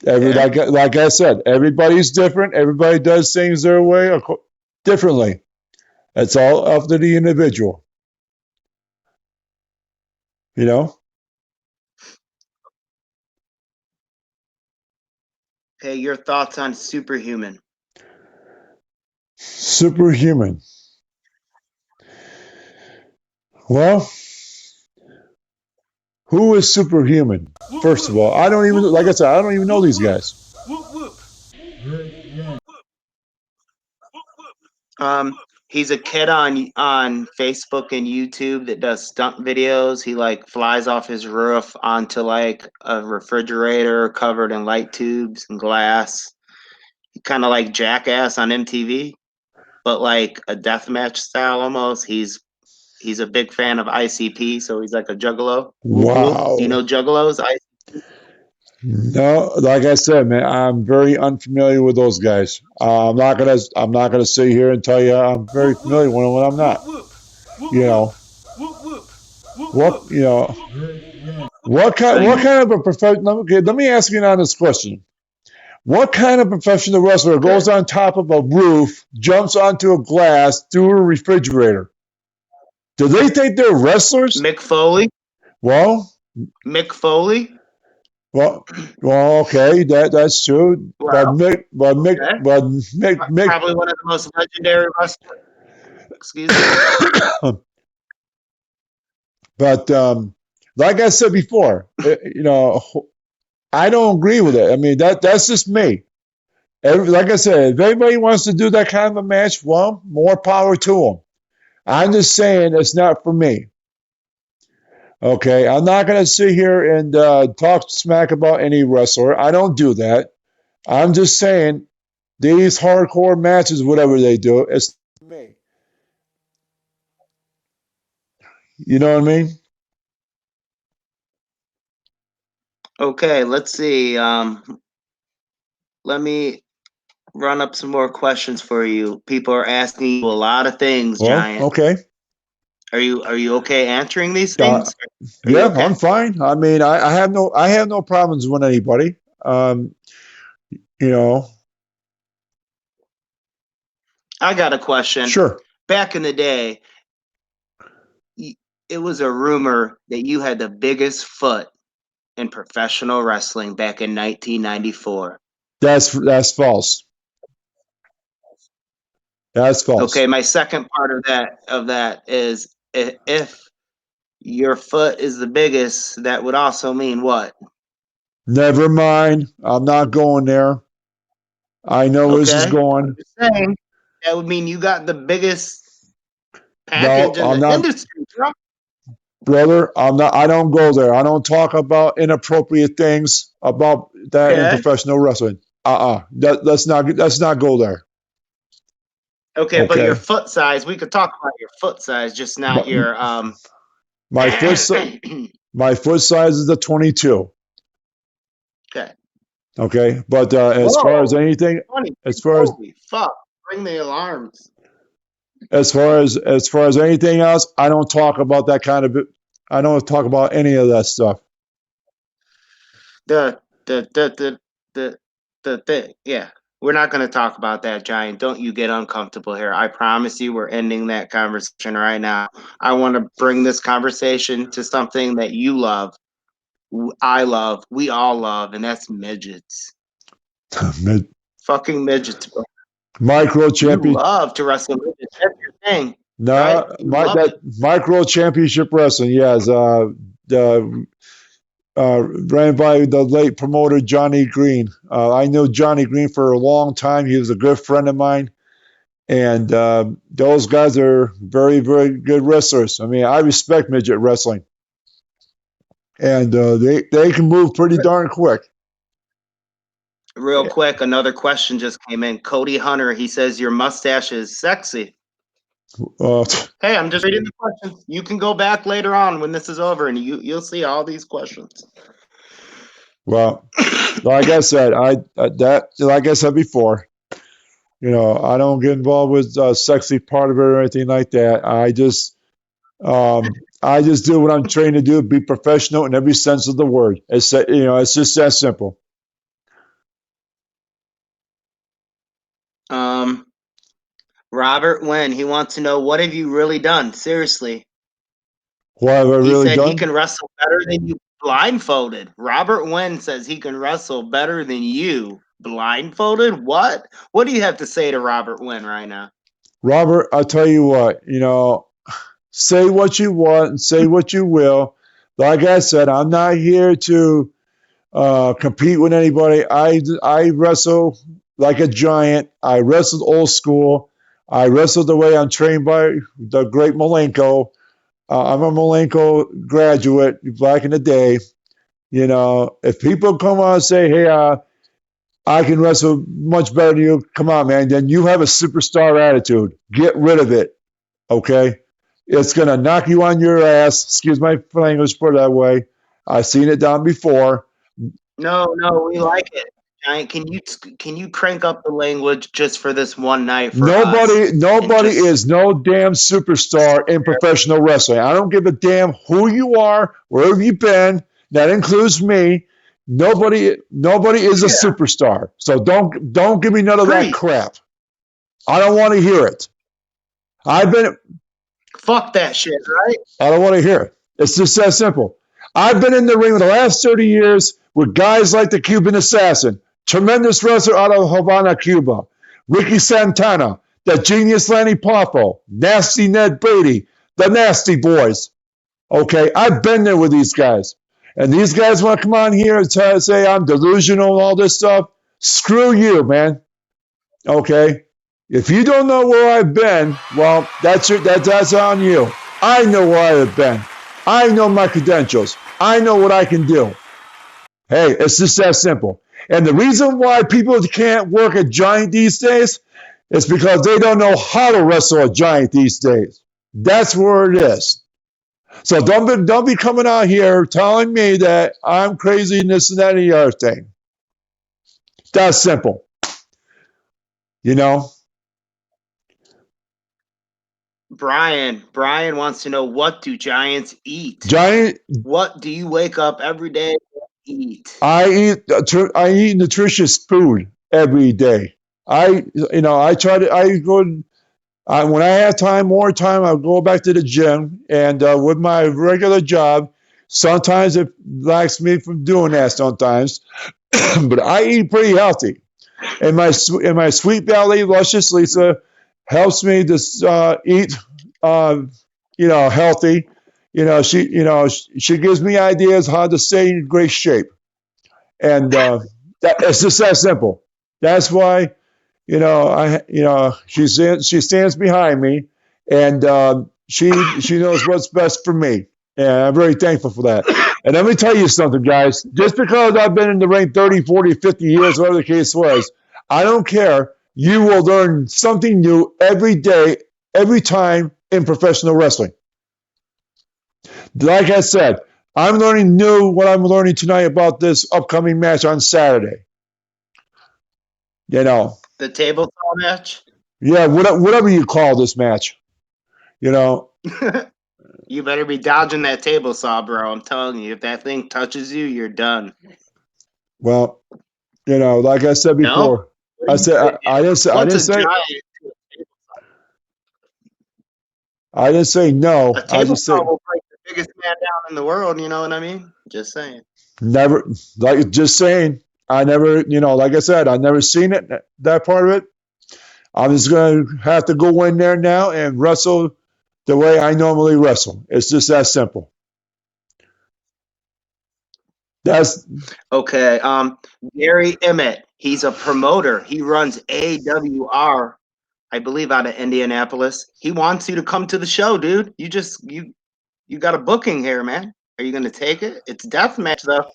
[SPEAKER 2] Okay.
[SPEAKER 1] Like I said, everybody's different. Everybody does things their way differently. It's all up to the individual. You know,
[SPEAKER 2] Okay, your thoughts on Superhuman.
[SPEAKER 1] superhuman. Well, who is superhuman?
[SPEAKER 3] Whoop,
[SPEAKER 1] First of
[SPEAKER 3] whoop.
[SPEAKER 1] all, I don't even,
[SPEAKER 3] Whoop,
[SPEAKER 1] like I
[SPEAKER 3] whoop.
[SPEAKER 1] said, I don't even know
[SPEAKER 3] Whoop,
[SPEAKER 1] these
[SPEAKER 3] whoop.
[SPEAKER 1] guys.
[SPEAKER 3] Whoop, whoop.
[SPEAKER 2] Um, He's a kid on Facebook and YouTube that does stunt videos. He like flies off his roof onto like a refrigerator covered in light tubes and glass. Kind of like Jackass on MTV, but like a deathmatch style almost. He's a big fan of ICP, so he's like a juggalo. Whoop whoop. Do you
[SPEAKER 1] Wow.
[SPEAKER 2] know juggalos?
[SPEAKER 1] No, like I said, man, I'm very unfamiliar with those guys. I'm not gonna sit here and tell you I'm very
[SPEAKER 3] Whoop,
[SPEAKER 1] familiar with them when I'm
[SPEAKER 3] whoop,
[SPEAKER 1] not.
[SPEAKER 3] whoop, whoop,
[SPEAKER 1] You
[SPEAKER 3] whoop,
[SPEAKER 1] know
[SPEAKER 3] whoop, whoop, whoop,
[SPEAKER 1] what?
[SPEAKER 3] whoop.
[SPEAKER 1] You know what kind?
[SPEAKER 2] Say,
[SPEAKER 1] What kind of a professional? Okay, let me ask you an honest question. What kind of professional wrestler
[SPEAKER 2] okay.
[SPEAKER 1] goes on top of a roof, jumps onto a glass through a refrigerator? Do they think they're wrestlers?
[SPEAKER 2] Mick Foley.
[SPEAKER 1] Well,
[SPEAKER 2] Mick Foley.
[SPEAKER 1] well, well. Okay, that's true. But
[SPEAKER 2] Well,
[SPEAKER 1] Mick, but Mick,
[SPEAKER 2] okay.
[SPEAKER 1] but Mick.
[SPEAKER 2] Probably one of the most legendary wrestlers. Excuse me.
[SPEAKER 1] But like I said before, I don't agree with it. I mean that's just me. Like I said, if anybody wants to do that kind of a match, well, more power to them. I'm just saying it's not for me. Okay, I'm not going to sit here and talk smack about any wrestler. I don't do that. I'm just saying these hardcore matches, whatever they do, it's me. You know what I mean?
[SPEAKER 2] Okay, let's see. Let me run up some more questions for you. People are asking you a lot of things,
[SPEAKER 1] Well,
[SPEAKER 2] Giant.
[SPEAKER 1] okay.
[SPEAKER 2] Are you okay answering these
[SPEAKER 1] Uh,
[SPEAKER 2] things? Are you
[SPEAKER 1] yeah, I'm
[SPEAKER 2] okay?
[SPEAKER 1] fine. I mean, I have no problems with anybody. Um, you know,
[SPEAKER 2] I got a question.
[SPEAKER 1] sure.
[SPEAKER 2] Back in the day, it was a rumor that you had the biggest foot in professional wrestling back in 1994.
[SPEAKER 1] That's false. That's false.
[SPEAKER 2] Okay, my second part of that is if your foot is the biggest, that would also mean what?
[SPEAKER 1] Never mind. I'm not going there. I know where this is
[SPEAKER 2] Okay, I'm
[SPEAKER 1] going.
[SPEAKER 2] just saying that would mean you got the biggest
[SPEAKER 1] No,
[SPEAKER 2] package in
[SPEAKER 1] I'm
[SPEAKER 2] the
[SPEAKER 1] not,
[SPEAKER 2] industry, bro.
[SPEAKER 1] brother. I'm not. I don't go there. I don't talk about inappropriate things about that in
[SPEAKER 2] Okay,
[SPEAKER 1] professional wrestling. Let's not go there.
[SPEAKER 2] okay, but your
[SPEAKER 1] Okay.
[SPEAKER 2] foot size, we could talk about your foot size, just not
[SPEAKER 1] My,
[SPEAKER 2] your
[SPEAKER 1] my foot si-
[SPEAKER 2] okay.
[SPEAKER 1] my foot size is a 22. Okay, but as far as
[SPEAKER 2] Whoa,
[SPEAKER 1] anything,
[SPEAKER 2] 20.
[SPEAKER 1] as far as
[SPEAKER 2] Holy fuck. Bring the alarms.
[SPEAKER 1] as far as anything else, I don't talk about that kind of. I don't talk about any of that stuff.
[SPEAKER 2] The the the the the the yeah. We're not going to talk about that, Giant. Don't you get uncomfortable here. I promise you we're ending that conversation right now. I want to bring this conversation to something that you love, I love, we all love, and that's midgets. Fucking midgets, bro.
[SPEAKER 1] Micro
[SPEAKER 2] You
[SPEAKER 1] champion.
[SPEAKER 2] love to wrestle midgets. That's your thing, right?
[SPEAKER 1] Nah,
[SPEAKER 2] You love
[SPEAKER 1] that
[SPEAKER 2] it.
[SPEAKER 1] micro championship wrestling. Yes, the ran by the late promoter Johnny Green. I knew Johnny Green for a long time. He was a good friend of mine, and those guys are very, very good wrestlers. I mean, I respect midget wrestling, and they can move pretty darn quick.
[SPEAKER 2] Real quick, another question just came in. Cody Hunter, he says your mustache is sexy.
[SPEAKER 1] Uh,
[SPEAKER 2] Hey, I'm just reading the questions. You can go back later on when this is over, and you'll see all these questions.
[SPEAKER 1] well, like I said, like I said before, I don't get involved with sexy part of it or anything like that. I just do what I'm trained to do, be professional in every sense of the word. It's just that simple.
[SPEAKER 2] Um, Robert Wynn, he wants to know what have you really done? Seriously.
[SPEAKER 1] What have I
[SPEAKER 2] He
[SPEAKER 1] really
[SPEAKER 2] said he
[SPEAKER 1] done?
[SPEAKER 2] can wrestle better than you blindfolded. Robert Wynn says he can wrestle better than you blindfolded. What? What do you have to say to Robert Wynn right now?
[SPEAKER 1] Robert, I'll tell you what, say what you want and say what you will. Like I said, I'm not here to compete with anybody. I wrestle like a giant. I wrestled old school. I wrestled the way I'm trained by the great Malenko. I'm a Malenko graduate back in the day. You know, if people come on and say, hey, I can wrestle much better than you, come on, man, then you have a superstar attitude. Get rid of it, okay? It's going to knock you on your ass. Excuse my language, put it that way. I've seen it done before.
[SPEAKER 2] No, we like it. Giant, can you crank up the language just for this one night for us?
[SPEAKER 1] Nobody is no damn superstar in professional wrestling. I don't give a damn who you are, wherever you've been. That includes me. Nobody is a superstar. So don't give me none of that crap. I don't want to hear it.
[SPEAKER 2] Fuck that shit, right?
[SPEAKER 1] I don't want to hear it. It's just that simple. I've been in the ring the last 30 years with guys like the Cuban Assassin, tremendous wrestler out of Havana, Cuba, Ricky Santana, the genius Lanny Poffo, Nasty Ned Brady, the Nasty Boys. Okay, I've been there with these guys. And these guys want to come on here and try to say I'm delusional and all this stuff. Screw you, man. Okay? If you don't know where I've been, well, that's on you. I know where I've been. I know my credentials. I know what I can do. Hey, it's just that simple. And the reason why people can't work a giant these days is because they don't know how to wrestle a giant these days. That's where it is. So don't be coming out here telling me that I'm crazy and this and that and the other thing. That's simple. You know?
[SPEAKER 2] Brian wants to know, what do giants eat? What do you wake up every day to eat?
[SPEAKER 1] I eat nutritious food every day. When I have more time, I'll go back to the gym. And with my regular job, sometimes it lacks me from doing that sometimes. But I eat pretty healthy. And my sweet Valley Luscious Lisa helps me to eat, healthy. She gives me ideas how to stay in great shape. And it's just that simple. That's why. She stands behind me, and she knows what's best for me, and I'm very thankful for that. And let me tell you something, guys. Just because I've been in the ring 30, 40, 50 years, whatever the case was, I don't care. You will learn something new every day, every time in professional wrestling. Like I said, I'm learning what I'm learning tonight about this upcoming match on Saturday.
[SPEAKER 2] The table saw match?
[SPEAKER 1] Yeah, whatever you call this match.
[SPEAKER 2] You better be dodging that table saw, bro. I'm telling you, if that thing touches you, you're done.
[SPEAKER 1] Well, like I said before, I didn't say no.
[SPEAKER 2] A table saw will break the biggest man down in the world. You know what I mean? Just saying.
[SPEAKER 1] Never, I never, like I said, I never seen it, that part of it. I'm just going to have to go in there now and wrestle the way I normally wrestle. It's just that simple. That's
[SPEAKER 2] okay. Gary Emmett, he's a promoter. He runs AWR, I believe, out of Indianapolis. He wants you to come to the show, dude. You got a booking here, man. Are you going to take it? It's deathmatch, though.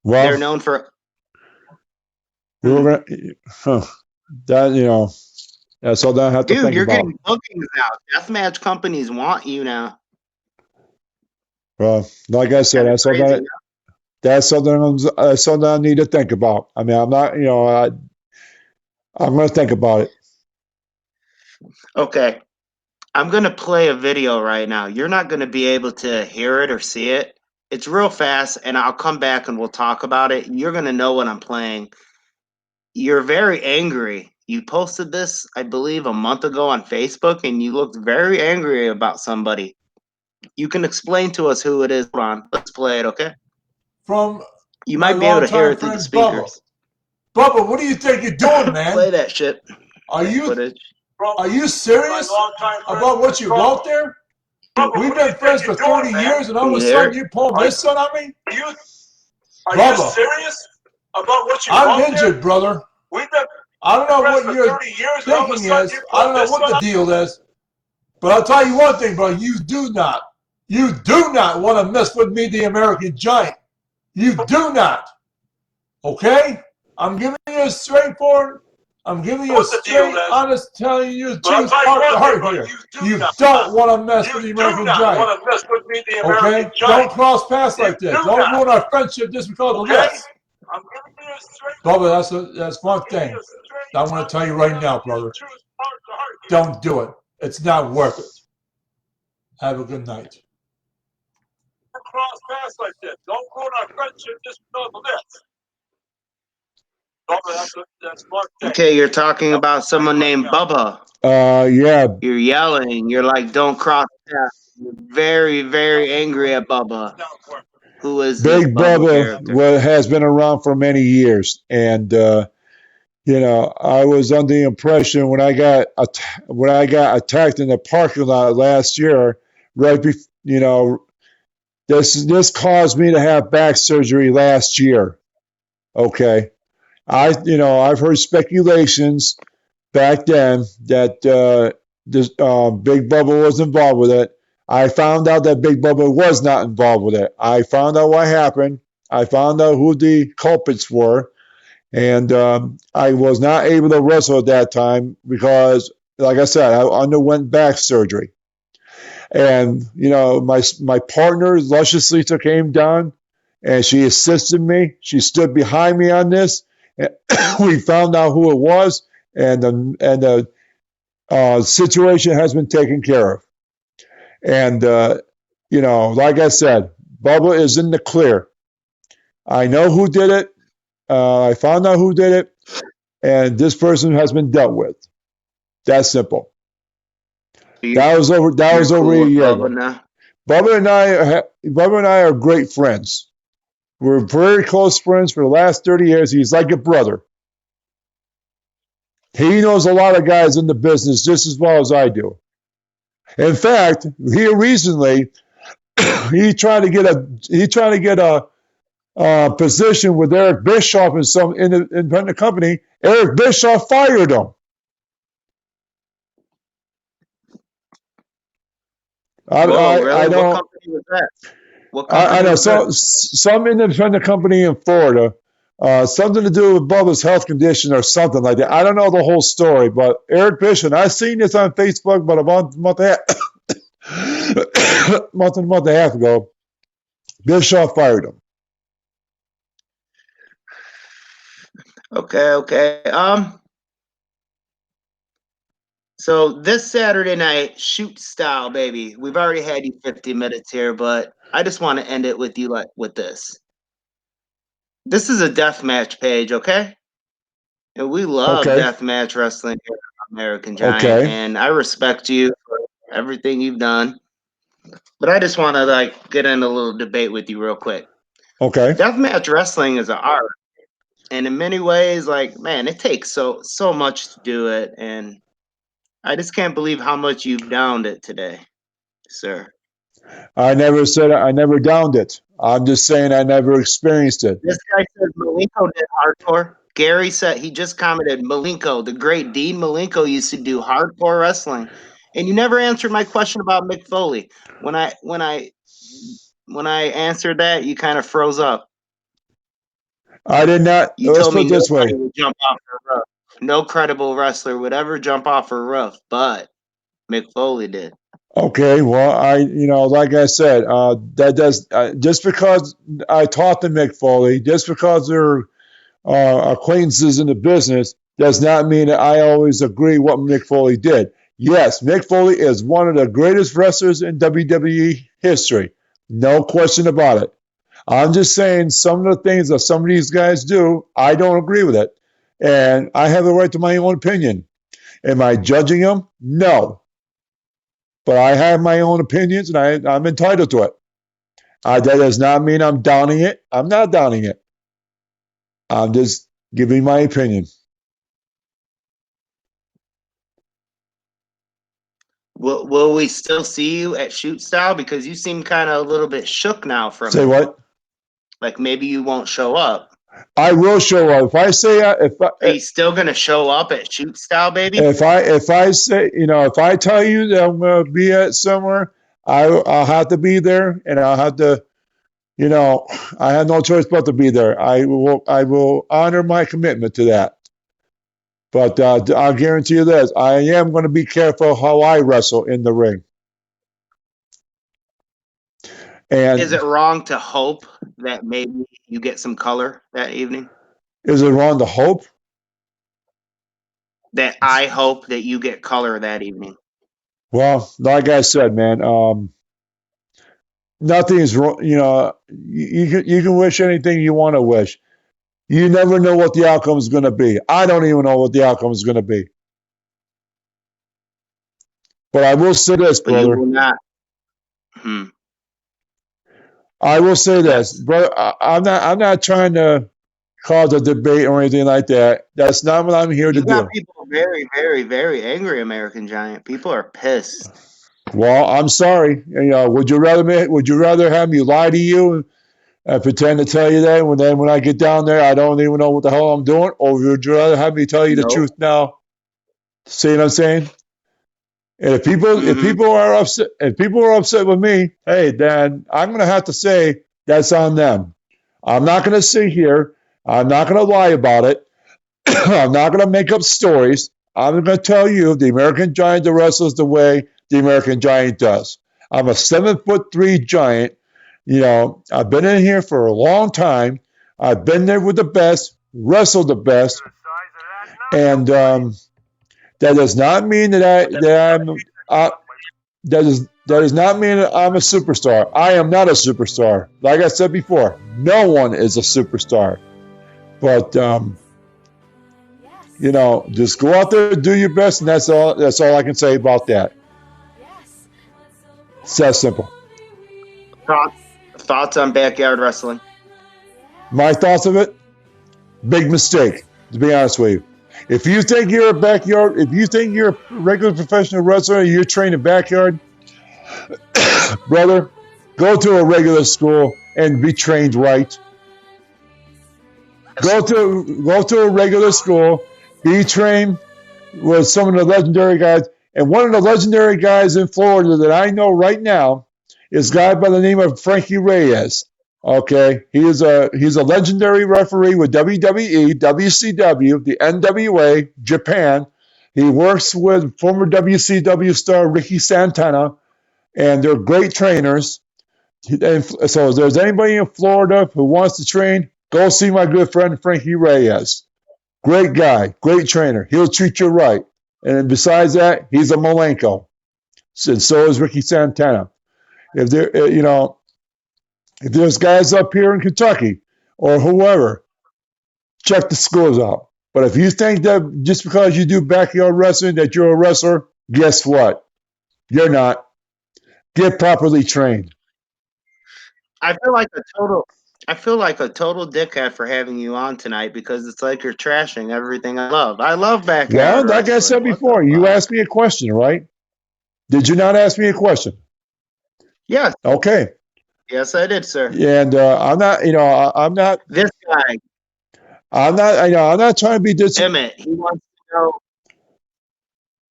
[SPEAKER 1] Well,
[SPEAKER 2] they're known for.
[SPEAKER 1] We're gonna, that's all that I have to think about.
[SPEAKER 2] Dude, you're getting bookings now. Deathmatch companies want you now.
[SPEAKER 1] Well, like I said, that's something I need to think about. I mean, I'm not, I'm going to think about it.
[SPEAKER 2] Okay. I'm going to play a video right now. You're not going to be able to hear it or see it. It's real fast, and I'll come back and we'll talk about it. You're going to know what I'm playing. You're very angry. You posted this, I believe, a month ago on Facebook, and you looked very angry about somebody. You can explain to us who it is. Hold on. Let's play it, okay? You might be able to hear it through the speakers.
[SPEAKER 3] Bubba, what do you think you're doing, man?
[SPEAKER 2] Play that shit.
[SPEAKER 3] Are you serious about what you wrote there? We've been friends for 30 years, and all of a sudden you pull this one on me? Are you serious about what you wrote there? I'm injured, brother. I don't know what your thinking is. I don't know what the deal is. But I'll tell you one thing, bro. You do not want to mess with me, the American Giant. You do not. Okay? I'm giving you a straightforward. I'm giving you a straight, honest, telling you the truth, heart to heart here. You don't want to mess with the American Giant. Okay? Don't cross paths like this. Don't ruin our friendship just because of this. Brother, that's one thing I want to tell you right now, brother. Don't do it. It's not worth it. Have a good night. Don't cross paths like this. Don't ruin our friendship just because of this. That's one thing.
[SPEAKER 2] Okay, you're talking about someone named Bubba.
[SPEAKER 1] Yeah.
[SPEAKER 2] You're yelling. You're like, don't cross paths. You're very, very angry at Bubba. Who is this
[SPEAKER 1] Big
[SPEAKER 2] Bubba
[SPEAKER 1] Bubba
[SPEAKER 2] character?
[SPEAKER 1] has been around for many years, and I was under the impression when I got attacked in the parking lot last year, right before, this caused me to have back surgery last year. Okay, I've heard speculations back then that this Big Bubba was involved with it. I found out that Big Bubba was not involved with it. I found out what happened. I found out who the culprits were. And I was not able to wrestle at that time because, like I said, I underwent back surgery. And, my partner, Luscious Lisa, came down and she assisted me. She stood behind me on this. And we found out who it was, and the situation has been taken care of. And, like I said, Bubba is in the clear. I know who did it. I found out who did it, and this person has been dealt with. That's simple. That was over a year ago. Bubba and I are great friends. We're very close friends for the last 30 years. He's like a brother. He knows a lot of guys in the business just as well as I do. In fact, here recently, he tried to get a position with Eric Bischoff in some independent company. Eric Bischoff fired him.
[SPEAKER 2] Really? What company was that? What company
[SPEAKER 1] I know some independent company in Florida, something to do with Bubba's health condition or something like that. I don't know the whole story, but Eric Bischoff, I've seen this on Facebook about a month and a half ago. Bischoff fired him.
[SPEAKER 2] Okay. So this Saturday night, shoot style, baby. We've already had you 50 minutes here, but I just want to end it with you with this. This is a deathmatch page, okay? And we love deathmatch wrestling here at American Giant, and I respect you for everything you've done. But I just want to get in a little debate with you real quick.
[SPEAKER 1] Okay.
[SPEAKER 2] Deathmatch wrestling is an art, and in many ways, it takes so much to do it, and I just can't believe how much you've downed it today, sir.
[SPEAKER 1] I never said I never downed it. I'm just saying I never experienced it.
[SPEAKER 2] This guy says Malenko did hardcore. Gary said he just commented Malenko, the great Dean Malenko used to do hardcore wrestling. And you never answered my question about Mick Foley. When I answered that, you kind of froze up.
[SPEAKER 1] I did not.
[SPEAKER 2] You told me nobody would jump off a roof. No credible wrestler would ever jump off a roof, but Mick Foley did.
[SPEAKER 1] Okay, well, like I said, that does just because I talked to Mick Foley, just because they're acquaintances in the business, does not mean that I always agree what Mick Foley did. Yes, Mick Foley is one of the greatest wrestlers in WWE history, no question about it. I'm just saying some of the things that some of these guys do, I don't agree with it, and I have the right to my own opinion. Am I judging them? No. But I have my own opinions, and I'm entitled to it. That does not mean I'm downing it. I'm not downing it. I'm just giving my opinion.
[SPEAKER 2] Will we still see you at Shoot Style? Because you seem kind of a little bit shook now from it.
[SPEAKER 1] Say what?
[SPEAKER 2] Like maybe you won't show up.
[SPEAKER 1] I will show up. If I say
[SPEAKER 2] Are you still gonna show up at shoot style, baby?
[SPEAKER 1] if I say, if I tell you that I'm going to be at somewhere, I'll have to be there, and I'll have to, I have no choice but to be there. I will honor my commitment to that. But I'll guarantee you this: I am going to be careful how I wrestle in the ring. And
[SPEAKER 2] is it wrong to hope that maybe you get some color that evening?
[SPEAKER 1] Is it wrong to hope?
[SPEAKER 2] That I hope that you get color that evening.
[SPEAKER 1] Well, like I said, man, nothing's wrong. You can wish anything you want to wish. You never know what the outcome is going to be. I don't even know what the outcome is going to be. But I will say this,
[SPEAKER 2] But you
[SPEAKER 1] brother.
[SPEAKER 2] will not.
[SPEAKER 1] I will say this,
[SPEAKER 2] Yes.
[SPEAKER 1] brother. I'm not trying to cause a debate or anything like that. That's not what I'm here to
[SPEAKER 2] You got
[SPEAKER 1] do.
[SPEAKER 2] people very, very, very angry, American Giant. People are pissed.
[SPEAKER 1] Well, I'm sorry. Would you rather have me lie to you and pretend to tell you that, when I get down there, I don't even know what the hell I'm doing, or would you rather have me tell you the
[SPEAKER 2] Nope.
[SPEAKER 1] truth now? See what I'm saying? And if people are upset with me, hey, then I'm going to have to say that's on them. I'm not going to sit here. I'm not going to lie about it. I'm not going to make up stories. I'm going to tell you the American Giant wrestles the way the American Giant does. I'm a 7'3" giant. I've been in here for a long time. I've been there with the best, wrestled the best, and that does not mean that does not mean that I'm a superstar. I am not a superstar. Like I said before, no one is a superstar. But just go out there, do your best, and that's all. That's all I can say about that. It's that simple.
[SPEAKER 2] Thoughts on backyard wrestling?
[SPEAKER 1] My thoughts of it: big mistake. To be honest with you, if you think you're a regular professional wrestler, you're trained in backyard, brother, go to a regular school and be trained right. Go to a regular school, be trained with some of the legendary guys. And one of the legendary guys in Florida that I know right now is a guy by the name of Frankie Reyes. Okay, he's a legendary referee with WWE, WCW, the NWA, Japan. He works with former WCW star Ricky Santana, and they're great trainers. And so if there's anybody in Florida who wants to train, go see my good friend Frankie Reyes. Great guy, great trainer. He'll treat you right. And besides that, he's a Malenko. And so is Ricky Santana. If there's guys up here in Kentucky or whoever, check the schools out. But if you think that just because you do backyard wrestling that you're a wrestler, guess what? You're not. Get properly trained.
[SPEAKER 2] I feel like a total dickhead for having you on tonight, because it's like you're trashing everything I love. I love backyard
[SPEAKER 1] Well, like
[SPEAKER 2] wrestling.
[SPEAKER 1] I said before, you asked me a question, right? Did you not ask me a question?
[SPEAKER 2] Yes.
[SPEAKER 1] Okay.
[SPEAKER 2] Yes, I did, sir.
[SPEAKER 1] And I'm not, I'm not.
[SPEAKER 2] This guy.
[SPEAKER 1] I'm not trying to be
[SPEAKER 2] Emmett, he wants to know.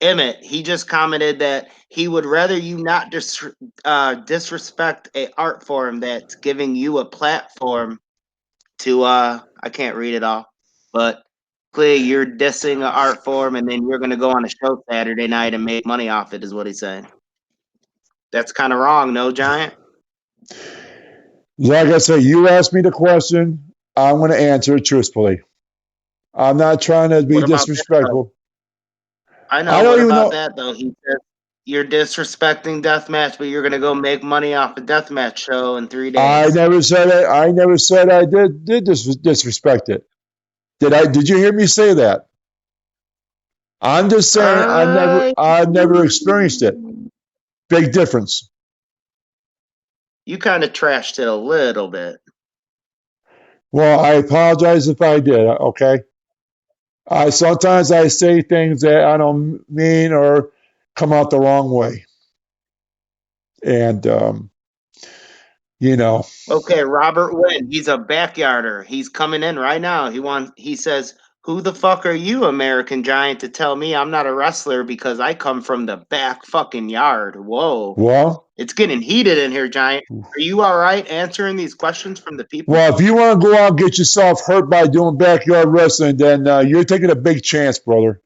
[SPEAKER 2] Emmett, he just commented that he would rather you not disrespect a art form that's giving you a platform to I can't read it all, but clearly you're dissing an art form, and then you're going to go on a show Saturday night and make money off it, is what he's saying. That's kind of wrong, no, Giant?
[SPEAKER 1] Like I said, you asked me the question. I'm going to answer it truthfully. I'm not trying to be disrespectful.
[SPEAKER 2] I know. What about that, though? He said you're disrespecting deathmatch, but you're going to go make money off a deathmatch show in 3 days.
[SPEAKER 1] I never said it. I never said I did disrespect it. Did you hear me say that? I'm just saying I've never experienced it. Big difference.
[SPEAKER 2] You kind of trashed it a little bit.
[SPEAKER 1] Well, I apologize if I did, okay? Sometimes I say things that I don't mean or come out the wrong way. And, You know.
[SPEAKER 2] Okay, Robert Wynn. He's a backyarder. He's coming in right now. He says, "Who the fuck are you, American Giant, to tell me I'm not a wrestler because I come from the back fucking yard?" Whoa.
[SPEAKER 1] Well,
[SPEAKER 2] It's getting heated in here, Giant. Are you all right answering these questions from the people?
[SPEAKER 1] well, if you want to go out and get yourself hurt by doing backyard wrestling, then you're taking a big chance, brother.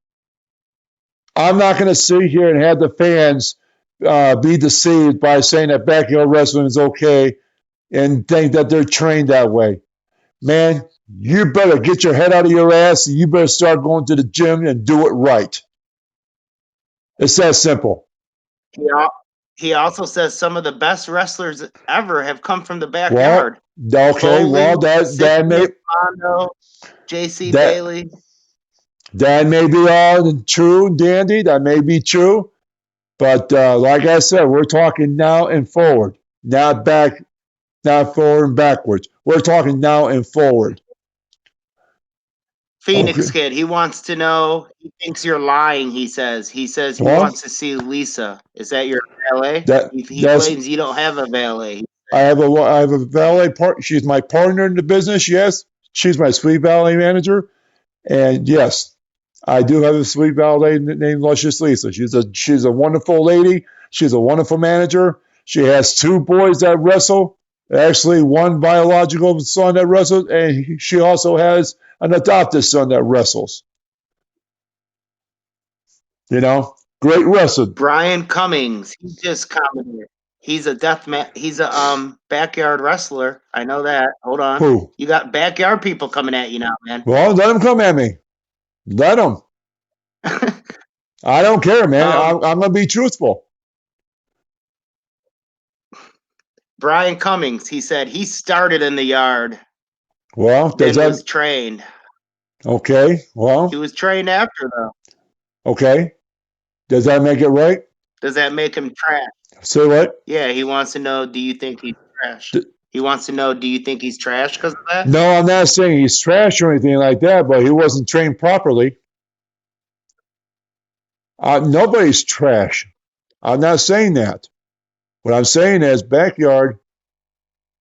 [SPEAKER 1] I'm not going to sit here and have the fans be deceived by saying that backyard wrestling is okay and think that they're trained that way. Man, you better get your head out of your ass and you better start going to the gym and do it right. It's that simple.
[SPEAKER 2] He also says some of the best wrestlers ever have come from the
[SPEAKER 1] Well,
[SPEAKER 2] backyard.
[SPEAKER 1] okay,
[SPEAKER 2] Foley,
[SPEAKER 1] well
[SPEAKER 2] Sidney Mondo, J.C. Bailey.
[SPEAKER 1] That may be all true, Dandy. That may be true. But like I said, we're talking now and forward, not back, not forward and backwards. We're talking now and forward.
[SPEAKER 2] Phoenix Kid, he wants to know, he thinks you're lying, he says. He says he wants to see Lisa. Is that your valet? He claims you don't have a valet.
[SPEAKER 1] I have a valet part. She's my partner in the business, yes. She's my sweet valet manager. And yes, I do have a sweet valet named Luscious Lisa. She's a wonderful lady. She's a wonderful manager. She has 2 boys that wrestle. Actually, 1 biological son that wrestles, and she also has an adopted son that wrestles. You know, great wrestler.
[SPEAKER 2] Brian Cummings, he just commented. He's a he's a backyard wrestler. I know that. Hold on.
[SPEAKER 1] Who?
[SPEAKER 2] You got backyard people coming at you now, man.
[SPEAKER 1] Well, let them come at me. Let them. I don't care, man. I'm going to be truthful.
[SPEAKER 2] Brian Cummings, he said he started in the yard.
[SPEAKER 1] Well,
[SPEAKER 2] then was trained.
[SPEAKER 1] Okay, well.
[SPEAKER 2] He was trained after, though.
[SPEAKER 1] Okay. Does that make it right?
[SPEAKER 2] Does that make him trash?
[SPEAKER 1] Say what?
[SPEAKER 2] Yeah, he wants to know, do you think he's trash? He wants to know, do you think he's trash because of that?
[SPEAKER 1] No, I'm not saying he's trash or anything like that, but he wasn't trained properly. Nobody's trash. I'm not saying that. What I'm saying is backyard,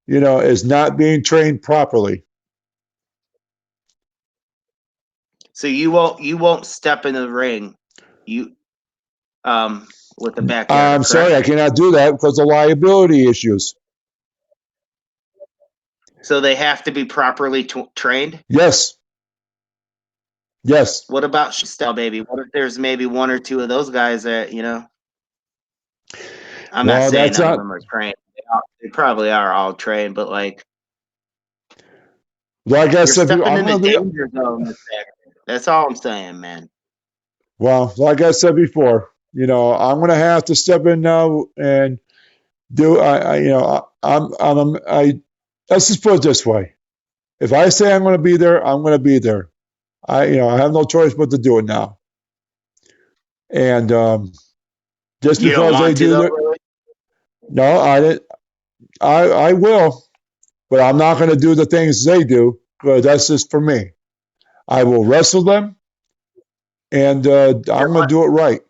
[SPEAKER 1] is not being trained properly.
[SPEAKER 2] So you won't step in the ring, with the backyard.
[SPEAKER 1] I'm sorry, I cannot do that because of liability issues.
[SPEAKER 2] So they have to be properly trained?
[SPEAKER 1] Yes. Yes.
[SPEAKER 2] What about style, baby? What if there's maybe 1 or 2 of those guys that, I'm not saying none of them are trained. They probably are all trained, but like
[SPEAKER 1] I said,
[SPEAKER 2] you're stepping in the danger zone. That's all I'm saying, man.
[SPEAKER 1] Well, like I said before, I'm going to have to step in now and do. Let's just put it this way: if I say I'm going to be there, I'm going to be there. I have no choice but to do it now. And just
[SPEAKER 2] you
[SPEAKER 1] because they do it,
[SPEAKER 2] really?
[SPEAKER 1] No, I didn't. I will, but I'm not going to do the things they do because that's just for me. I will wrestle them, and I'm going to do it right.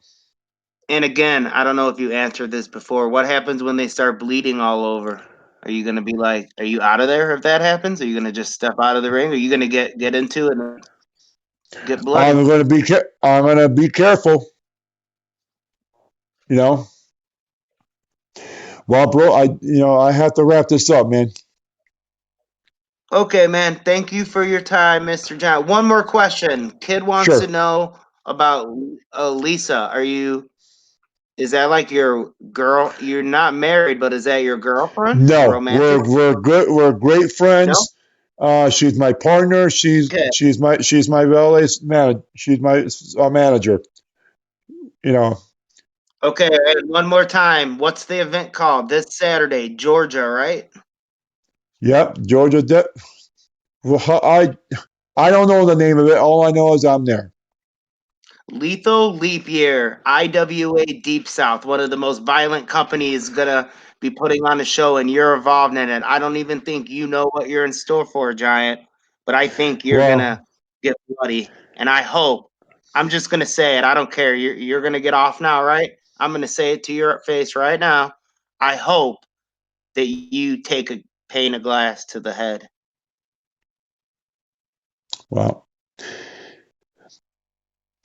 [SPEAKER 2] And again, I don't know if you answered this before. What happens when they start bleeding all over? Are you going to be like, are you out of there if that happens? Are you going to just step out of the ring? Are you going to get into it and get bloody?
[SPEAKER 1] I'm going to be careful. Well, bro, I have to wrap this up, man.
[SPEAKER 2] Okay, man. Thank you for your time, Mr. John. One more question. Kid wants to know about Lisa. Is that like your girl? You're not married, but is that your girlfriend?
[SPEAKER 1] No,
[SPEAKER 2] romantic?
[SPEAKER 1] we're good. We're great friends. No? She's my partner. She's my valet manager. She's my manager.
[SPEAKER 2] Okay, one more time. What's the event called? This Saturday, Georgia, right?
[SPEAKER 1] Yep, Georgia. I don't know the name of it. All I know is I'm there.
[SPEAKER 2] Lethal Leap Year, IWA Deep South, one of the most violent companies, gonna be putting on a show, and you're involved in it. I don't even think you know what you're in store for, Giant, but I think you're gonna get bloody, and I hope. I'm just gonna say it. I don't care. You're gonna get off now, right? I'm gonna say it to your face right now. I hope that you take a pane of glass to the head.
[SPEAKER 1] Wow.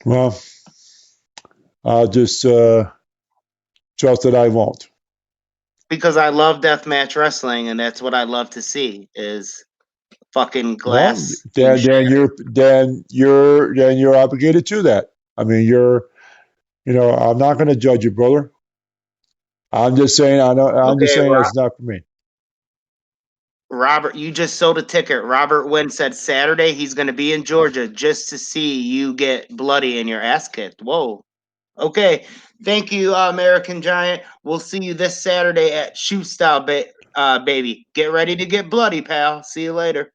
[SPEAKER 1] Well, I'll just trust that I won't.
[SPEAKER 2] Because I love deathmatch wrestling, and that's what I love to see is fucking
[SPEAKER 1] Well,
[SPEAKER 2] glass being
[SPEAKER 1] then you're obligated to that. I mean, I'm not going to judge you, brother. I'm just saying, I'm just
[SPEAKER 2] Okay,
[SPEAKER 1] saying that's not for me.
[SPEAKER 2] Robert, you just sold a ticket. Robert Wynn said Saturday he's going to be in Georgia just to see you get bloody and your ass kicked. Whoa. Okay. Thank you, American Giant. We'll see you this Saturday at Shoot Style, baby. Get ready to get bloody, pal. See you later.